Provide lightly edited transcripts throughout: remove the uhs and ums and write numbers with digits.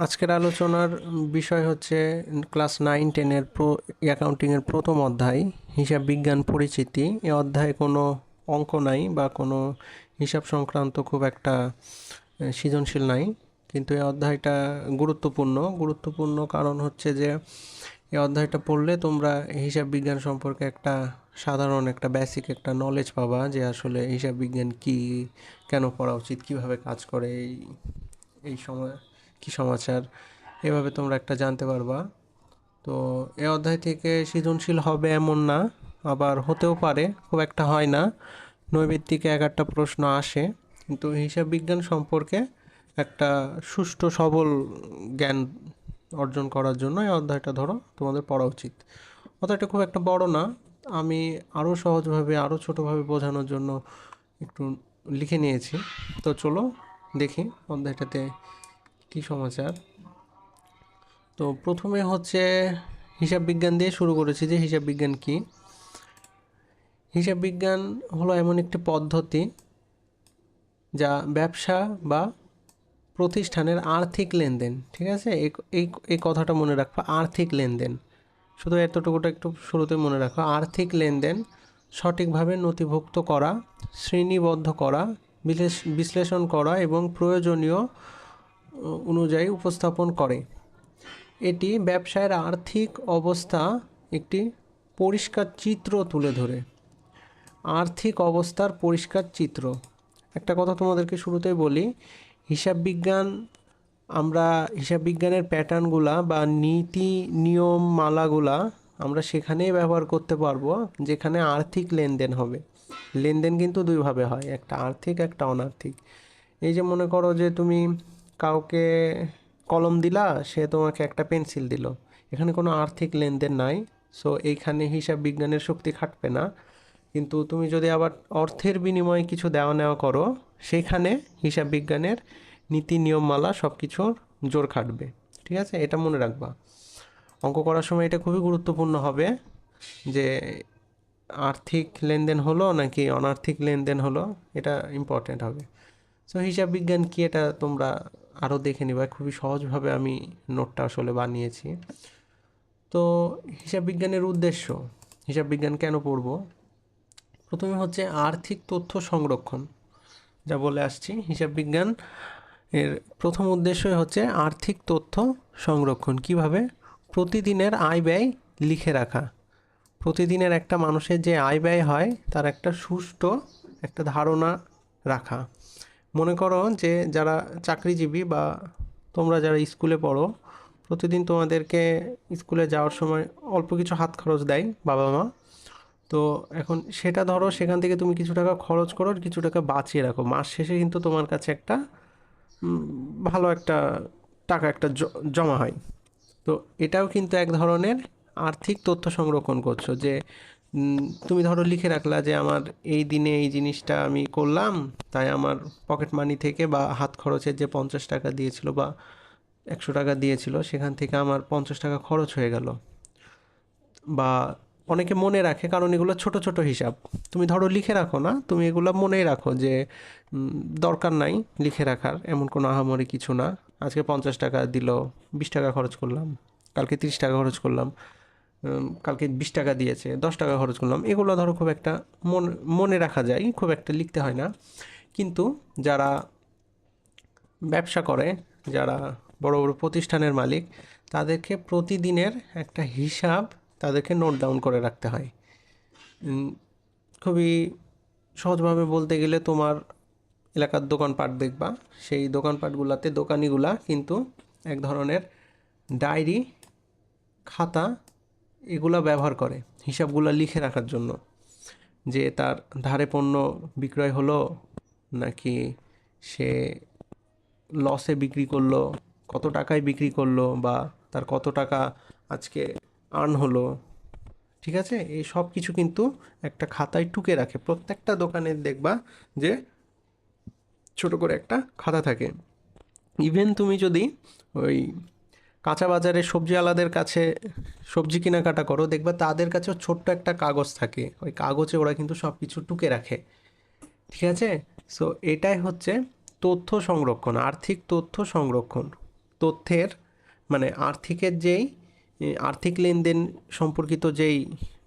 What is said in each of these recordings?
আজকের আলোচনার বিষয় হচ্ছে ক্লাস 9-10-এর অ্যাকাউন্টিংয়ের প্রথম অধ্যায় হিসাব বিজ্ঞান পরিচিতি। এ অধ্যায়ে কোনো অঙ্ক নাই বা কোনো হিসাব সংক্রান্ত খুব একটা সৃজনশীল নাই, কিন্তু এই অধ্যায়টা গুরুত্বপূর্ণ কারণ হচ্ছে যে এই অধ্যায়টা পড়লে তোমরা হিসাব বিজ্ঞান সম্পর্কে একটা সাধারণ একটা বেসিক একটা নলেজ পাবা যে আসলে হিসাব বিজ্ঞান কী, কেন পড়া উচিত, কীভাবে কাজ করে, এই সময় কী সমাচার, এভাবে তোমরা একটা জানতে পারবা। তো এই অধ্যায় থেকে সৃজনশীল হবে এমন না, আবার হতেও পারে, খুব একটা হয় না। নৈবেত্তিকে এক একটা প্রশ্ন আসে, কিন্তু হিসাব বিজ্ঞান সম্পর্কে একটা সুষ্ঠু সবল জ্ঞান অর্জন করার জন্য এই অধ্যায়টা ধরো তোমাদের পড়া উচিত। অধ্যায়টা খুব একটা বড় না, আমি আরও সহজভাবে আরও ছোটোভাবে বোঝানোর জন্য একটু লিখে নিয়েছি। তো চলো দেখি অধ্যায়টাতে কী সমাচার। তো প্রথমে হচ্ছে হিসাব বিজ্ঞান দিয়ে শুরু করেছি যে হিসাব বিজ্ঞান কী। হিসাব বিজ্ঞান হলো এমন একটি পদ্ধতি যা ব্যবসা বা প্রতিষ্ঠানের আর্থিক লেনদেন, ঠিক আছে, এই কথাটা মনে রাখবা, আর্থিক লেনদেন, শুধু এতটুকুটা একটু শুরুতে মনে রাখো। আর্থিক লেনদেন সঠিকভাবে নথিভুক্ত করা, শ্রেণীবদ্ধ করা, বিশ্লেষণ করা এবং প্রয়োজনীয় অনুযায়ী উপস্থাপন করে। এটি ব্যবসায়ের আর্থিক অবস্থা একটি পরিষ্কার চিত্র তুলে ধরে। আর্থিক অবস্থার পরিষ্কার চিত্র। একটা কথা তোমাদেরকে শুরুতেই বলি, হিসাব বিজ্ঞানের প্যাটার্নগুলা বা নীতি নিয়ম মালাগুলা আমরা সেখানেই ব্যবহার করতে পারবো যেখানে আর্থিক লেনদেন হবে। লেনদেন কিন্তু দুইভাবে হয়, একটা আর্থিক একটা অনার্থিক। এই যে মনে করো যে তুমি কাউকে কলম দিলা, সে তোমাকে একটা পেন্সিল দিল, এখানে কোনো আর্থিক লেনদেন নাই, সো এইখানে হিসাব বিজ্ঞানের শক্তি খাটবে না। কিন্তু তুমি যদি আবার অর্থের বিনিময়ে কিছু দেওয়া নেওয়া করো, সেখানে হিসাব বিজ্ঞানের নীতি নিয়মমালা সব কিছুর জোর খাটবে, ঠিক আছে, এটা মনে রাখবা। অঙ্ক করার সময় এটা খুবই গুরুত্বপূর্ণ হবে যে আর্থিক লেনদেন হলো নাকি অনার্থিক লেনদেন হলো, এটা ইম্পর্ট্যান্ট হবে। সো হিসাব বিজ্ঞান কি এটা তোমরা আরও দেখে নিবা, খুবই সহজভাবে আমি নোটটা আসলে বানিয়েছি। তো হিসাব বিজ্ঞানের উদ্দেশ্য, হিসাব বিজ্ঞান কেন পড়বো, প্রথমে হচ্ছে আর্থিক তথ্য সংরক্ষণ। যা বলে আসছি, হিসাব বিজ্ঞান এর প্রথম উদ্দেশ্যই হচ্ছে আর্থিক তথ্য সংরক্ষণ। কিভাবে? প্রতিদিনের আয় ব্যয় লিখে রাখা। প্রতিদিনের একটা মানুষের যে আয় ব্যয় হয় তার একটা সুষ্ঠু একটা ধারণা রাখা। মনে করো যে যারা চাকরিজীবী বা তোমরা যারা স্কুলে পড়ো, প্রতিদিন তোমাদেরকে স্কুলে যাওয়ার সময় অল্প কিছু হাত খরচ দেয় বাবা মা। তো এখন সেটা ধরো, সেখান থেকে তুমি কিছু টাকা খরচ করো, কিছু টাকা বাঁচিয়ে রাখো, মাস শেষে কিন্তু তোমার কাছে একটা ভালো একটা টাকা একটা জমা হয়। তো এটাও কিন্তু এক ধরনের আর্থিক তথ্য সংরক্ষণ করছো, যে তুমি ধরো লিখে রাখলা যে আমার এই দিনে এই জিনিসটা আমি করলাম, তাই আমার পকেট মানি থেকে বা হাত খরচের যে 50 টাকা দিয়েছিল বা 100 টাকা দিয়েছিল, সেখান থেকে আমার 50 টাকা খরচ হয়ে গেল। বা অনেকে মনে রাখে, কারণ এগুলো ছোট ছোট হিসাব, তুমি ধরো লিখে রাখো না, তুমি এগুলো মনেই রাখো যে দরকার নাই লিখে রাখার, এমন কোনো আহামরি কিছু না। আজকে 50 টাকা দিল, 20 টাকা খরচ করলাম, কালকে 30 টাকা খরচ করলাম, কালকে 20 টাকা দিয়েছে, 10 টাকা খরচ করলাম, এগুলো ধরো খুব একটা মনে রাখা যায়, খুব একটা লিখতে হয় না। কিন্তু যারা ব্যবসা করে, যারা বড় বড় প্রতিষ্ঠানের মালিক, তাদেরকে প্রতিদিনের একটা হিসাব তাদেরকে নোট ডাউন করে রাখতে হয়। খুবই সহজভাবে বলতে গেলে, তোমার এলাকার দোকানপাট দেখবা, সেই দোকানপাটগুলোতে দোকানিগুলা কিন্তু এক ধরনের ডায়েরি, খাতা এগুলা ব্যবহার করে হিসাবগুলা লিখে রাখার জন্য, যে তার ধারে পণ্য বিক্রয় হলো নাকি সে লসে বিক্রি করলো, কত টাকায় বিক্রি করলো, বা তার কত টাকা আজকে আর্ন হলো, ঠিক আছে, এই সব কিছু কিন্তু একটা খাতায় টুকে রাখে। প্রত্যেকটা দোকানে দেখবা যে ছোট করে একটা খাতা থাকে। ইভেন তুমি যদি ওই কাঁচা বাজারে সবজিওয়ালাদের কাছে সবজি কেনাকাটা করো, দেখবা তাদের কাছেও ছোট্ট একটা কাগজ থাকে, ওই কাগজে ওরা কিন্তু সব কিছু টুকে রাখে, ঠিক আছে। সো এটাই হচ্ছে তথ্য সংরক্ষণ, আর্থিক তথ্য সংরক্ষণ। তথ্যের মানে আর্থিকের যেই আর্থিক লেনদেন সম্পর্কিত যেই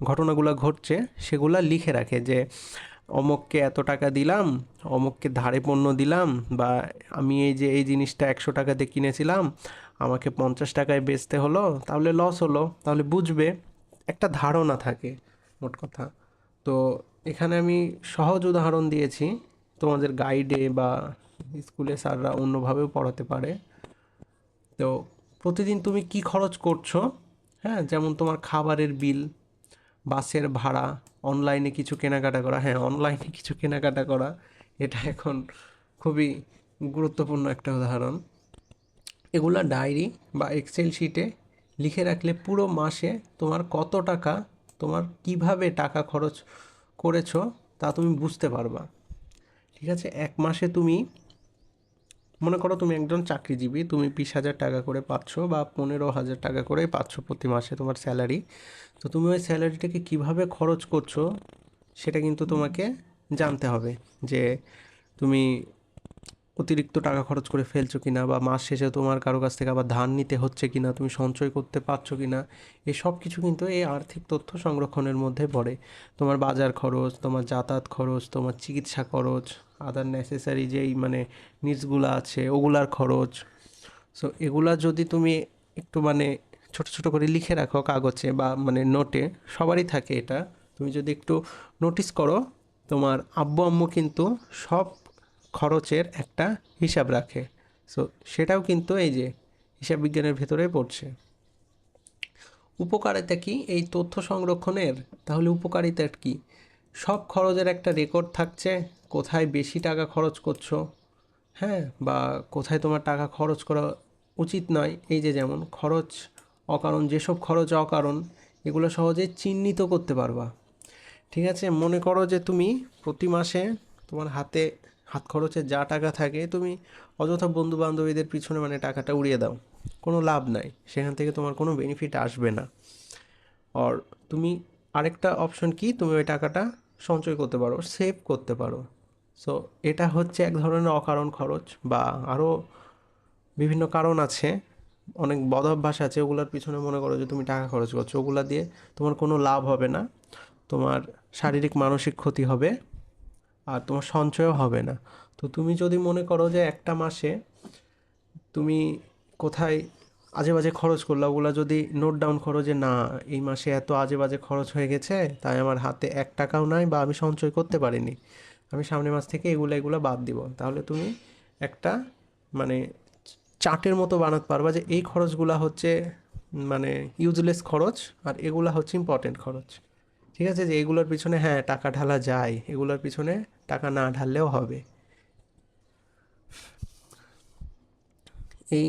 ঘটনাগুলো ঘটছে সেগুলা লিখে রাখে, যে অমুককে এত টাকা দিলাম, অমুককে ধারে পণ্য দিলাম, বা আমি এই যে এই জিনিসটা 100 টাকাতে কিনেছিলাম, আমাকে 50 টাকায় বেচতে হলো, তাহলে লস হলো, তাহলে বুঝবে, একটা ধারণা থাকে মোট কথা। তো এখানে আমি সহজ উদাহরণ দিয়েছি, তোমাদের গাইডে বা স্কুলে স্যাররা অন্যভাবেও পড়াতে পারে। তো প্রতিদিন তুমি কি খরচ করছো, হ্যাঁ, যেমন তোমার খাবারের বিল, বাসের ভাড়া, অনলাইনে কিছু কেনাকাটা করা, হ্যাঁ অনলাইনে কিছু কেনাকাটা করা, এটা এখন খুবই গুরুত্বপূর্ণ একটা উদাহরণ। এগুলা ডায়েরি বা এক্সেল শিটে লিখে রাখলে পুরো মাসে তোমার কত টাকা, তোমার কিভাবে টাকা খরচ করেছো তা তুমি বুঝতে পারবা। ঠিক আছে, এক মাসে তুমি মনে করো তুমি একজন চাকরিজীবী, তুমি 20,000 টাকা করে পাচ্ছ বা 15,000 টাকা করে পাচ্ছ প্রতি মাসে তোমার স্যালারি। তো তুমি ওই স্যালারিটাকে কিভাবে খরচ করছো সেটা কিন্তু তোমাকে জানতে হবে, যে তুমি অতিরিক্ত টাকা খরচ করে ফেলছো কিনা, বা মাস শেষে তোমার কারো কাছ থেকে আবার ধার নিতে হচ্ছে কিনা, তুমি সঞ্চয় করতে পারছো কিনা, এই সব কিছু কিন্তু এই আর্থিক তথ্য সংরক্ষণের মধ্যে পড়ে। তোমার বাজার খরচ, তোমার যাতায়াত খরচ, তোমার চিকিৎসা খরচ, আদার নেসেসারি যেই মানে নিডসগুলো আছে ওগুলার খরচ। সো এগুলা যদি তুমি একটু মানে ছোট ছোট করে লিখে রাখো কাগজে বা মানে নোটে, সবারই থাকে এটা, তুমি যদি একটু নোটিস করো, তোমার আব্বু আম্মু কিন্তু সব খরচের একটা হিসাব রাখে। সো সেটাও কিন্তু এই যে হিসাব বিজ্ঞানের ভেতরে পড়ছে। উপকারিতা কি এই তথ্য সংরক্ষণের? তাহলে উপকারিতা কি? সব খরচের একটা রেকর্ড থাকছে, কোথায় বেশি টাকা খরচ করছো, হ্যাঁ, বা কোথায় তোমার টাকা খরচ করা উচিত নয়। এই যে যেমন খরচ অকারণ, যেসব খরচ অকারণ এগুলো সহজে চিহ্নিত করতে পারবা। ঠিক আছে, মনে করো যে তুমি প্রতি মাসে তোমার হাত খরচে যা টাকা থাকে তুমি অযথা বন্ধু বান্ধবীদের পিছনে মানে টাকাটা উড়িয়ে দাও, কোনো লাভ নাই, সেখান থেকে তোমার কোনো বেনিফিট আসবে না। আর তুমি আরেকটা অপশন কি, তুমি ওই টাকাটা সঞ্চয় করতে পারো, সেভ করতে পারো। সো এটা হচ্ছে এক ধরনের অকারণ খরচ, বা আরও বিভিন্ন কারণ আছে, অনেক বদ অভ্যাস আছে, ওগুলোর পিছনে মনে করো যে তুমি টাকা খরচ করছো, ওগুলা দিয়ে তোমার কোনো লাভ হবে না, তোমার শারীরিক মানসিক ক্ষতি হবে, আর তোমার সঞ্চয়ও হবে না। তো তুমি যদি মনে করো যে একটা মাসে তুমি কোথায় আজে বাজে খরচ করলা, ওগুলো যদি নোট ডাউন করো যে না, এই মাসে এত আজে বাজে খরচ হয়ে গেছে, তাই আমার হাতে 1 টাকাও নাই, বা আমি সঞ্চয় করতে পারিনি, আমি সামনের মাস থেকে এগুলো বাদ দিব, তাহলে তুমি একটা মানে চার্টের মতো বানাতে পারবা যে এই খরচগুলা হচ্ছে মানে ইউজলেস খরচ, আর এগুলা হচ্ছে ইম্পর্টেন্ট খরচ। ঠিক আছে, যে এগুলোর পিছনে হ্যাঁ টাকা ঢালা যায়, এগুলোর পিছনে টাকা না ঢাললেও হবে। এই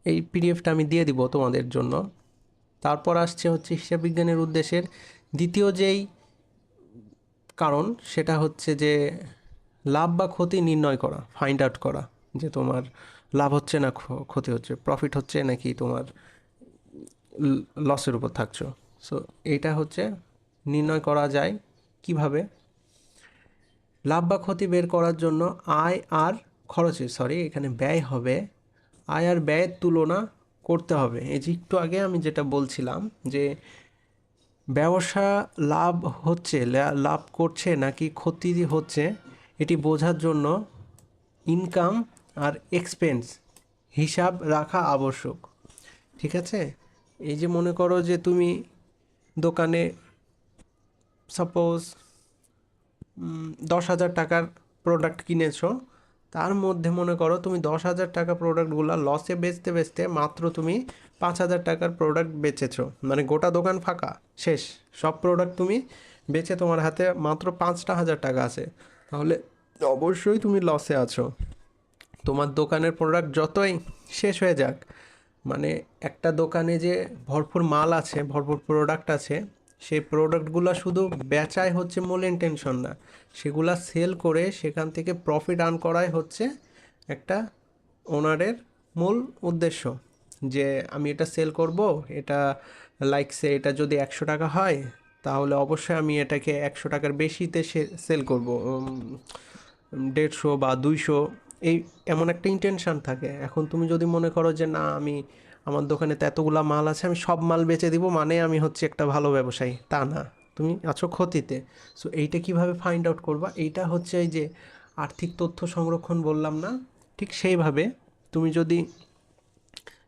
এই পিডিএফটা আমি দিয়ে দিব তোমাদের জন্য। তারপর আসছে হচ্ছে হিসাব বিজ্ঞানের উদ্দেশ্যের দ্বিতীয় যেই কারণ, সেটা হচ্ছে যে লাভ বা ক্ষতি নির্ণয় করা, ফাইন্ড আউট করা, যে তোমার লাভ হচ্ছে না ক্ষতি হচ্ছে, প্রফিট হচ্ছে নাকি তোমার লসের উপর থাকছো। সো এইটা হচ্ছে নির্ণয় করা যায় কিভাবে। লাভ বা ক্ষতি বের করার জন্য আয় আর খরচের, সরি এখানে ব্যয় হবে, আয় আর ব্যয়ের তুলনা করতে হবে। এই যে একটু আগে আমি যেটা বলছিলাম যে ব্যবসা লাভ হচ্ছে, লাভ করছে নাকি ক্ষতি হচ্ছে, এটি বোঝার জন্য ইনকাম আর এক্সপেন্স হিসাব রাখা আবশ্যক। ঠিক আছে, এই যে মনে করো যে তুমি দোকানে সাপোজ 10,000 টাকার প্রোডাক্ট কিনেছো, তার মধ্যে মনে করো তুমি 10,000 টাকা প্রোডাক্টগুলো লসে বেচতে বেচতে মাত্র তুমি 5,000 টাকার প্রোডাক্ট বেচেছো, মানে গোটা দোকান ফাঁকা, শেষ, সব প্রোডাক্ট তুমি বেচে তোমার হাতে মাত্র 5,000 টাকা আছে, তাহলে অবশ্যই তুমি লসে আছো। তোমার দোকানের প্রোডাক্ট যতই শেষ হয়ে যাক, মানে একটা দোকানে যে ভরপুর মাল আছে, ভরপুর প্রোডাক্ট আছে, সেই প্রোডাক্টগুলো শুধু বেচাই হচ্ছে মূল ইন্টেনশন না, সেগুলা সেল করে সেখান থেকে প্রফিট আর্ন করাই হচ্ছে একটা ওনারের মূল উদ্দেশ্য। যে আমি এটা সেল করব, এটা লাইকসে এটা যদি 100 টাকা হয়, তাহলে অবশ্যই আমি এটাকে 100 টাকার বেশিতে সেল করব, 150 বা 200, এই এমন একটা ইন্টেনশন থাকে। এখন তুমি যদি মনে করো যে না, আমি আমার দোকানে তো এতগুলা মাল আছে, আমি সব মাল বেচে দিব মানে আমি হচ্ছে একটা ভালো ব্যবসায়ী, তা না, তুমি আছো ক্ষতিতে। সো এইটা কিভাবে ফাইন্ড আউট করবা, এইটা হচ্ছে এই যে আর্থিক তথ্য সংরক্ষণ বললাম না, ঠিক সেইভাবে তুমি যদি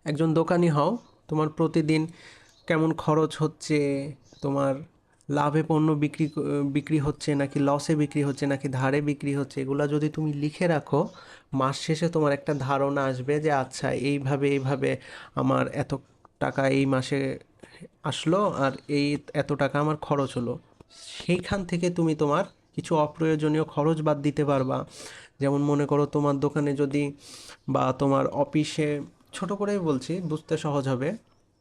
একজন দোকানি হও, তোমার প্রতিদিন কেমন খরচ হচ্ছে, তোমার লাভে পণ্য বিক্রি হচ্ছে নাকি লসে বিক্রি হচ্ছে নাকি ধারে বিক্রি হচ্ছে, এগুলা যদি তুমি লিখে রাখো, মাস শেষে তোমার একটা ধারণা আসবে যে আচ্ছা এইভাবে এইভাবে আমার এত টাকা এই মাসে আসলো আর এই এত টাকা আমার খরচ হলো। সেইখান থেকে তুমি তোমার কিছু অপ্রয়োজনীয় খরচ বাদ দিতে পারবা। যেমন মনে করো তোমার দোকানে যদি বা তোমার অফিসে, ছোট করেই বলছি বুঝতে সহজ হবে,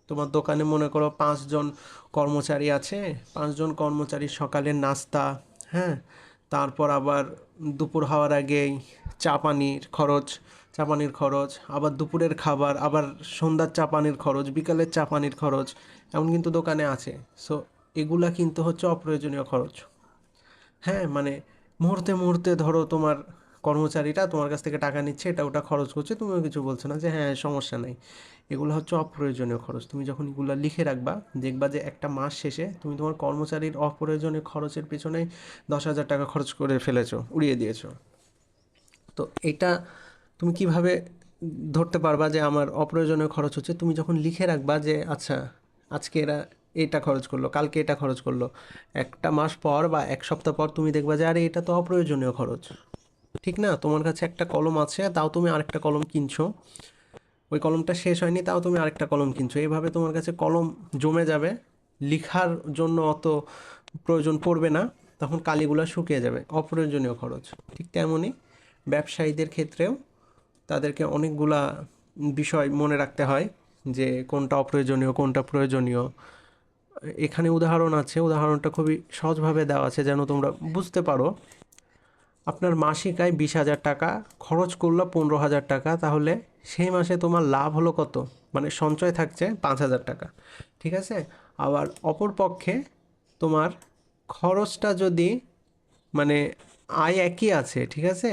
তোমার দোকানে মনে করো 5 জন কর্মচারী আছে, 5 জন কর্মচারীর সকালের নাস্তা, হ্যাঁ, তারপর আবার দুপুর হওয়ার আগেই চা পানির খরচ, আবার দুপুরের খাবার, আবার সন্ধ্যার চা পানির খরচ, বিকালের চা পানির খরচ, এমন কিন্তু দোকানে আছে। সো এগুলা কিন্তু হচ্ছে অপ্রয়োজনীয় খরচ। হ্যাঁ, মানে মুহূর্তে মুহূর্তে ধরো তোমার কর্মচারীরা তোমার কাছ থেকে টাকা নিচ্ছে, এটা ওটা খরচ করছে, তুমিও কিছু বলছো না যে হ্যাঁ সমস্যা নাই। এগুলো হচ্ছে অপ্রয়োজনীয় খরচ। তুমি যখন এগুলো লিখে রাখবা, দেখবা যে একটা মাস শেষে তুমি তোমার কর্মচারীর অপ্রয়োজনীয় খরচের পেছনে 10,000 টাকা খরচ করে ফেলেছো, উড়িয়ে দিয়েছো। তো এটা তুমি কিভাবে ধরতে পারবা যে আমার অপ্রয়োজনীয় খরচ হচ্ছে? তুমি যখন লিখে রাখবা যে আচ্ছা আজকে এরা এটা খরচ করলো, কালকে এটা খরচ করলো, একটা মাস পর বা এক সপ্তাহ পর তুমি দেখবা যে আরে এটা তো অপ্রয়োজনীয় খরচ। ঠিক না? তোমার কাছে একটা কলম আছে, তাও তুমি আরেকটা কলম কিনছো, ওই কলমটা শেষ হয়নি তাও তুমি আরেকটা কলম কিনছো, এইভাবে তোমার কাছে কলম জমে যাবে, লিখার জন্য অত প্রয়োজন পড়বে না, তখন কালিগুলো শুকিয়ে যাবে, অপ্রয়োজনীয় খরচ। ঠিক তেমনই ব্যবসায়ীদের ক্ষেত্রেও তাদেরকে অনেকগুলা বিষয় মনে রাখতে হয় যে কোনটা অপ্রয়োজনীয় কোনটা প্রয়োজনীয়। এখানে উদাহরণ আছে, উদাহরণটা খুবই সহজভাবে দেওয়া আছে যেন তোমরা বুঝতে পারো। আপনার মাসিক আয় 20,000 টাকা, খরচ করলো 15,000 টাকা, তাহলে সেই মাসে তোমার লাভ হলো কত? মানে সঞ্চয় থাকছে 5,000 টাকা। ঠিক আছে? আবার অপর পক্ষে তোমার খরচটা যদি, মানে আয় একই আছে, ঠিক আছে,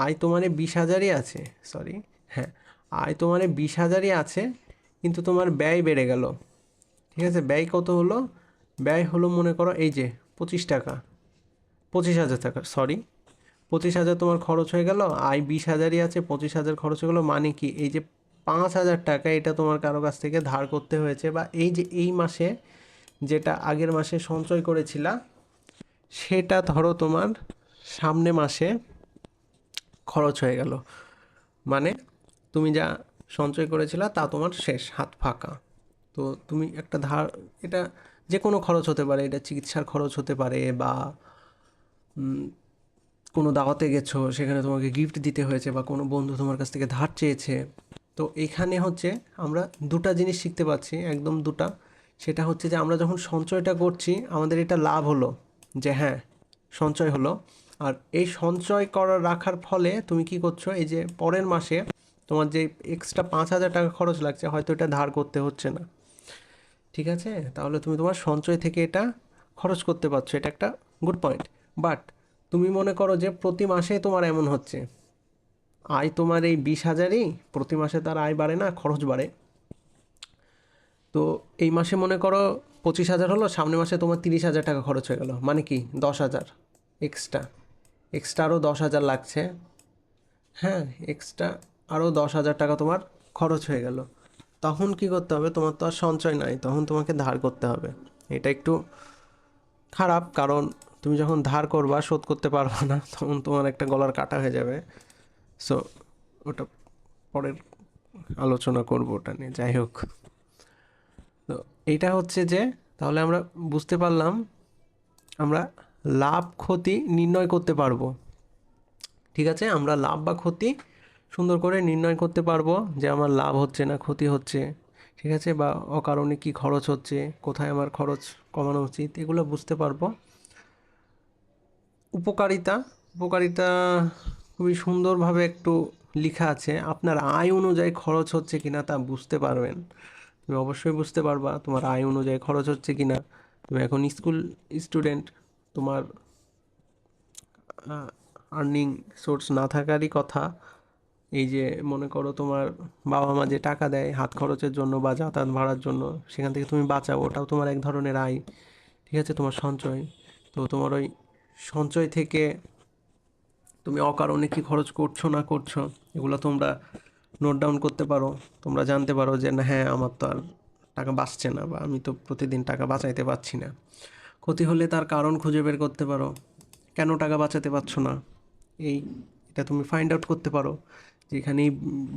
আয় তোমার 20,000ই আছে, সরি, হ্যাঁ, আয় তোমার 20,000ই আছে, কিন্তু তোমার ব্যয় বেড়ে গেল। ঠিক আছে, ব্যয় কত হলো? ব্যয় হলো মনে করো এই যে 25 টাকা, 25,000 টাকা, সরি, 25,000 তোমার খরচ হয়ে গেল, আয় 20,000ই আছে, 25,000 খরচ হয়ে গেলো, মানে কি এই যে 5,000 টাকা এটা তোমার কারো কাছ থেকে ধার করতে হয়েছে, বা এই যে এই মাসে যেটা আগের মাসে সঞ্চয় করেছিলা সেটা ধরো তোমার সামনে মাসে খরচ হয়ে গেল। মানে তুমি যা সঞ্চয় করেছিলা তা তোমার শেষ, হাত ফাঁকা। তো তুমি একটা ধার, এটা যে কোনো খরচ হতে পারে, এটা চিকিৎসার খরচ হতে পারে, বা কোনো দাওয়াতে গেছো সেখানে তোমাকে গিফট দিতে হয়েছে, বা কোনো বন্ধু তোমার কাছ থেকে ধার চেয়েছে। তো এখানে হচ্ছে আমরা দুটা জিনিস শিখতে পাচ্ছি, একদম দুটা। সেটা হচ্ছে যে আমরা যখন সঞ্চয়টা করছি আমাদের এটা লাভ হলো, যে হ্যাঁ সঞ্চয় হলো। আর এই সঞ্চয় করা রাখার ফলে তুমি কি করছো, এই যে পরের মাসে তোমার যে এক্সট্রা 5,000 টাকা খরচ লাগছে হয়তো এটা ধার করতে হচ্ছে না। ঠিক আছে, তাহলে তুমি তোমার সঞ্চয় থেকে এটা খরচ করতে পারছো, এটা একটা গুড পয়েন্ট। বাট তুমি মনে করো যে প্রতি মাসে তোমার এমন হচ্ছে, আয় তোমার এই 20,000ই, প্রতি মাসে তার আয় বাড়ে না, খরচ বাড়ে। তো এই মাসে মনে করো 25,000 হলো, সামনের মাসে তোমার 30,000 টাকা খরচ হয়ে গেল, মানে কি 10,000 এক্সট্রা, এক্সট্রা আরও 10,000 লাগছে, হ্যাঁ, এক্সট্রা আরও 10,000 টাকা তোমার খরচ হয়ে গেল। তখন কি করতে হবে? তোমার তো আর সঞ্চয় নাই, তখন তোমাকে ধার করতে হবে। এটা একটু খারাপ, কারণ তুমি যখন ধার করবা শোধ করতে পারবা না, তখন তোমার একটা গলার কাটা হয়ে যাবে। সো ওটা পরের আলোচনা করব ওটা নিয়ে, যাই হোক। তো এইটা হচ্ছে যে, তাহলে আমরা বুঝতে পারলাম আমরা লাভ ক্ষতি নির্ণয় করতে পারবো। ঠিক আছে, আমরা লাভ বা ক্ষতি সুন্দর করে নির্ণয় করতে পারবো, যে আমার লাভ হচ্ছে না ক্ষতি হচ্ছে, ঠিক আছে, বা অকারণে কি খরচ হচ্ছে, কোথায় আমার খরচ কমানো উচিত, এগুলো বুঝতে পারবো। উপকারিতা, উপকারিতা খুবই সুন্দরভাবে একটু লেখা আছে, আপনার আয় অনুযায়ী খরচ হচ্ছে কিনা তা বুঝতে পারবেন। তুমি অবশ্যই বুঝতে পারবা তোমার আয় অনুযায়ী খরচ হচ্ছে কিনা। তুমি এখন স্কুল স্টুডেন্ট, তোমার আর্নিং সোর্স না থাকারই কথা, এই যে মনে করো তোমার বাবা মা যে টাকা দেয় হাত খরচের জন্য বা যাতায়াত ভাড়ার জন্য, সেখান থেকে তুমি বাঁচাও, ওটাও তোমার এক ধরনের আয়। ঠিক আছে, তোমার সঞ্চয়। তো তোমার ওই সঞ্চয় থেকে তুমি অকারণে কি খরচ করছো না করছো, এগুলো তোমরা নোট ডাউন করতে পারো। তোমরা জানতে পারো যে না, হ্যাঁ আমার তো আর টাকা বাঁচছে না, বা আমি তো প্রতিদিন টাকা বাঁচাইতে পারছি না। ক্ষতি হলে তার কারণ খুঁজে বের করতে পারো, কেন টাকা বাঁচাতে পারছো না। এই এটা তুমি ফাইন্ড আউট করতে পারো যে এখানেই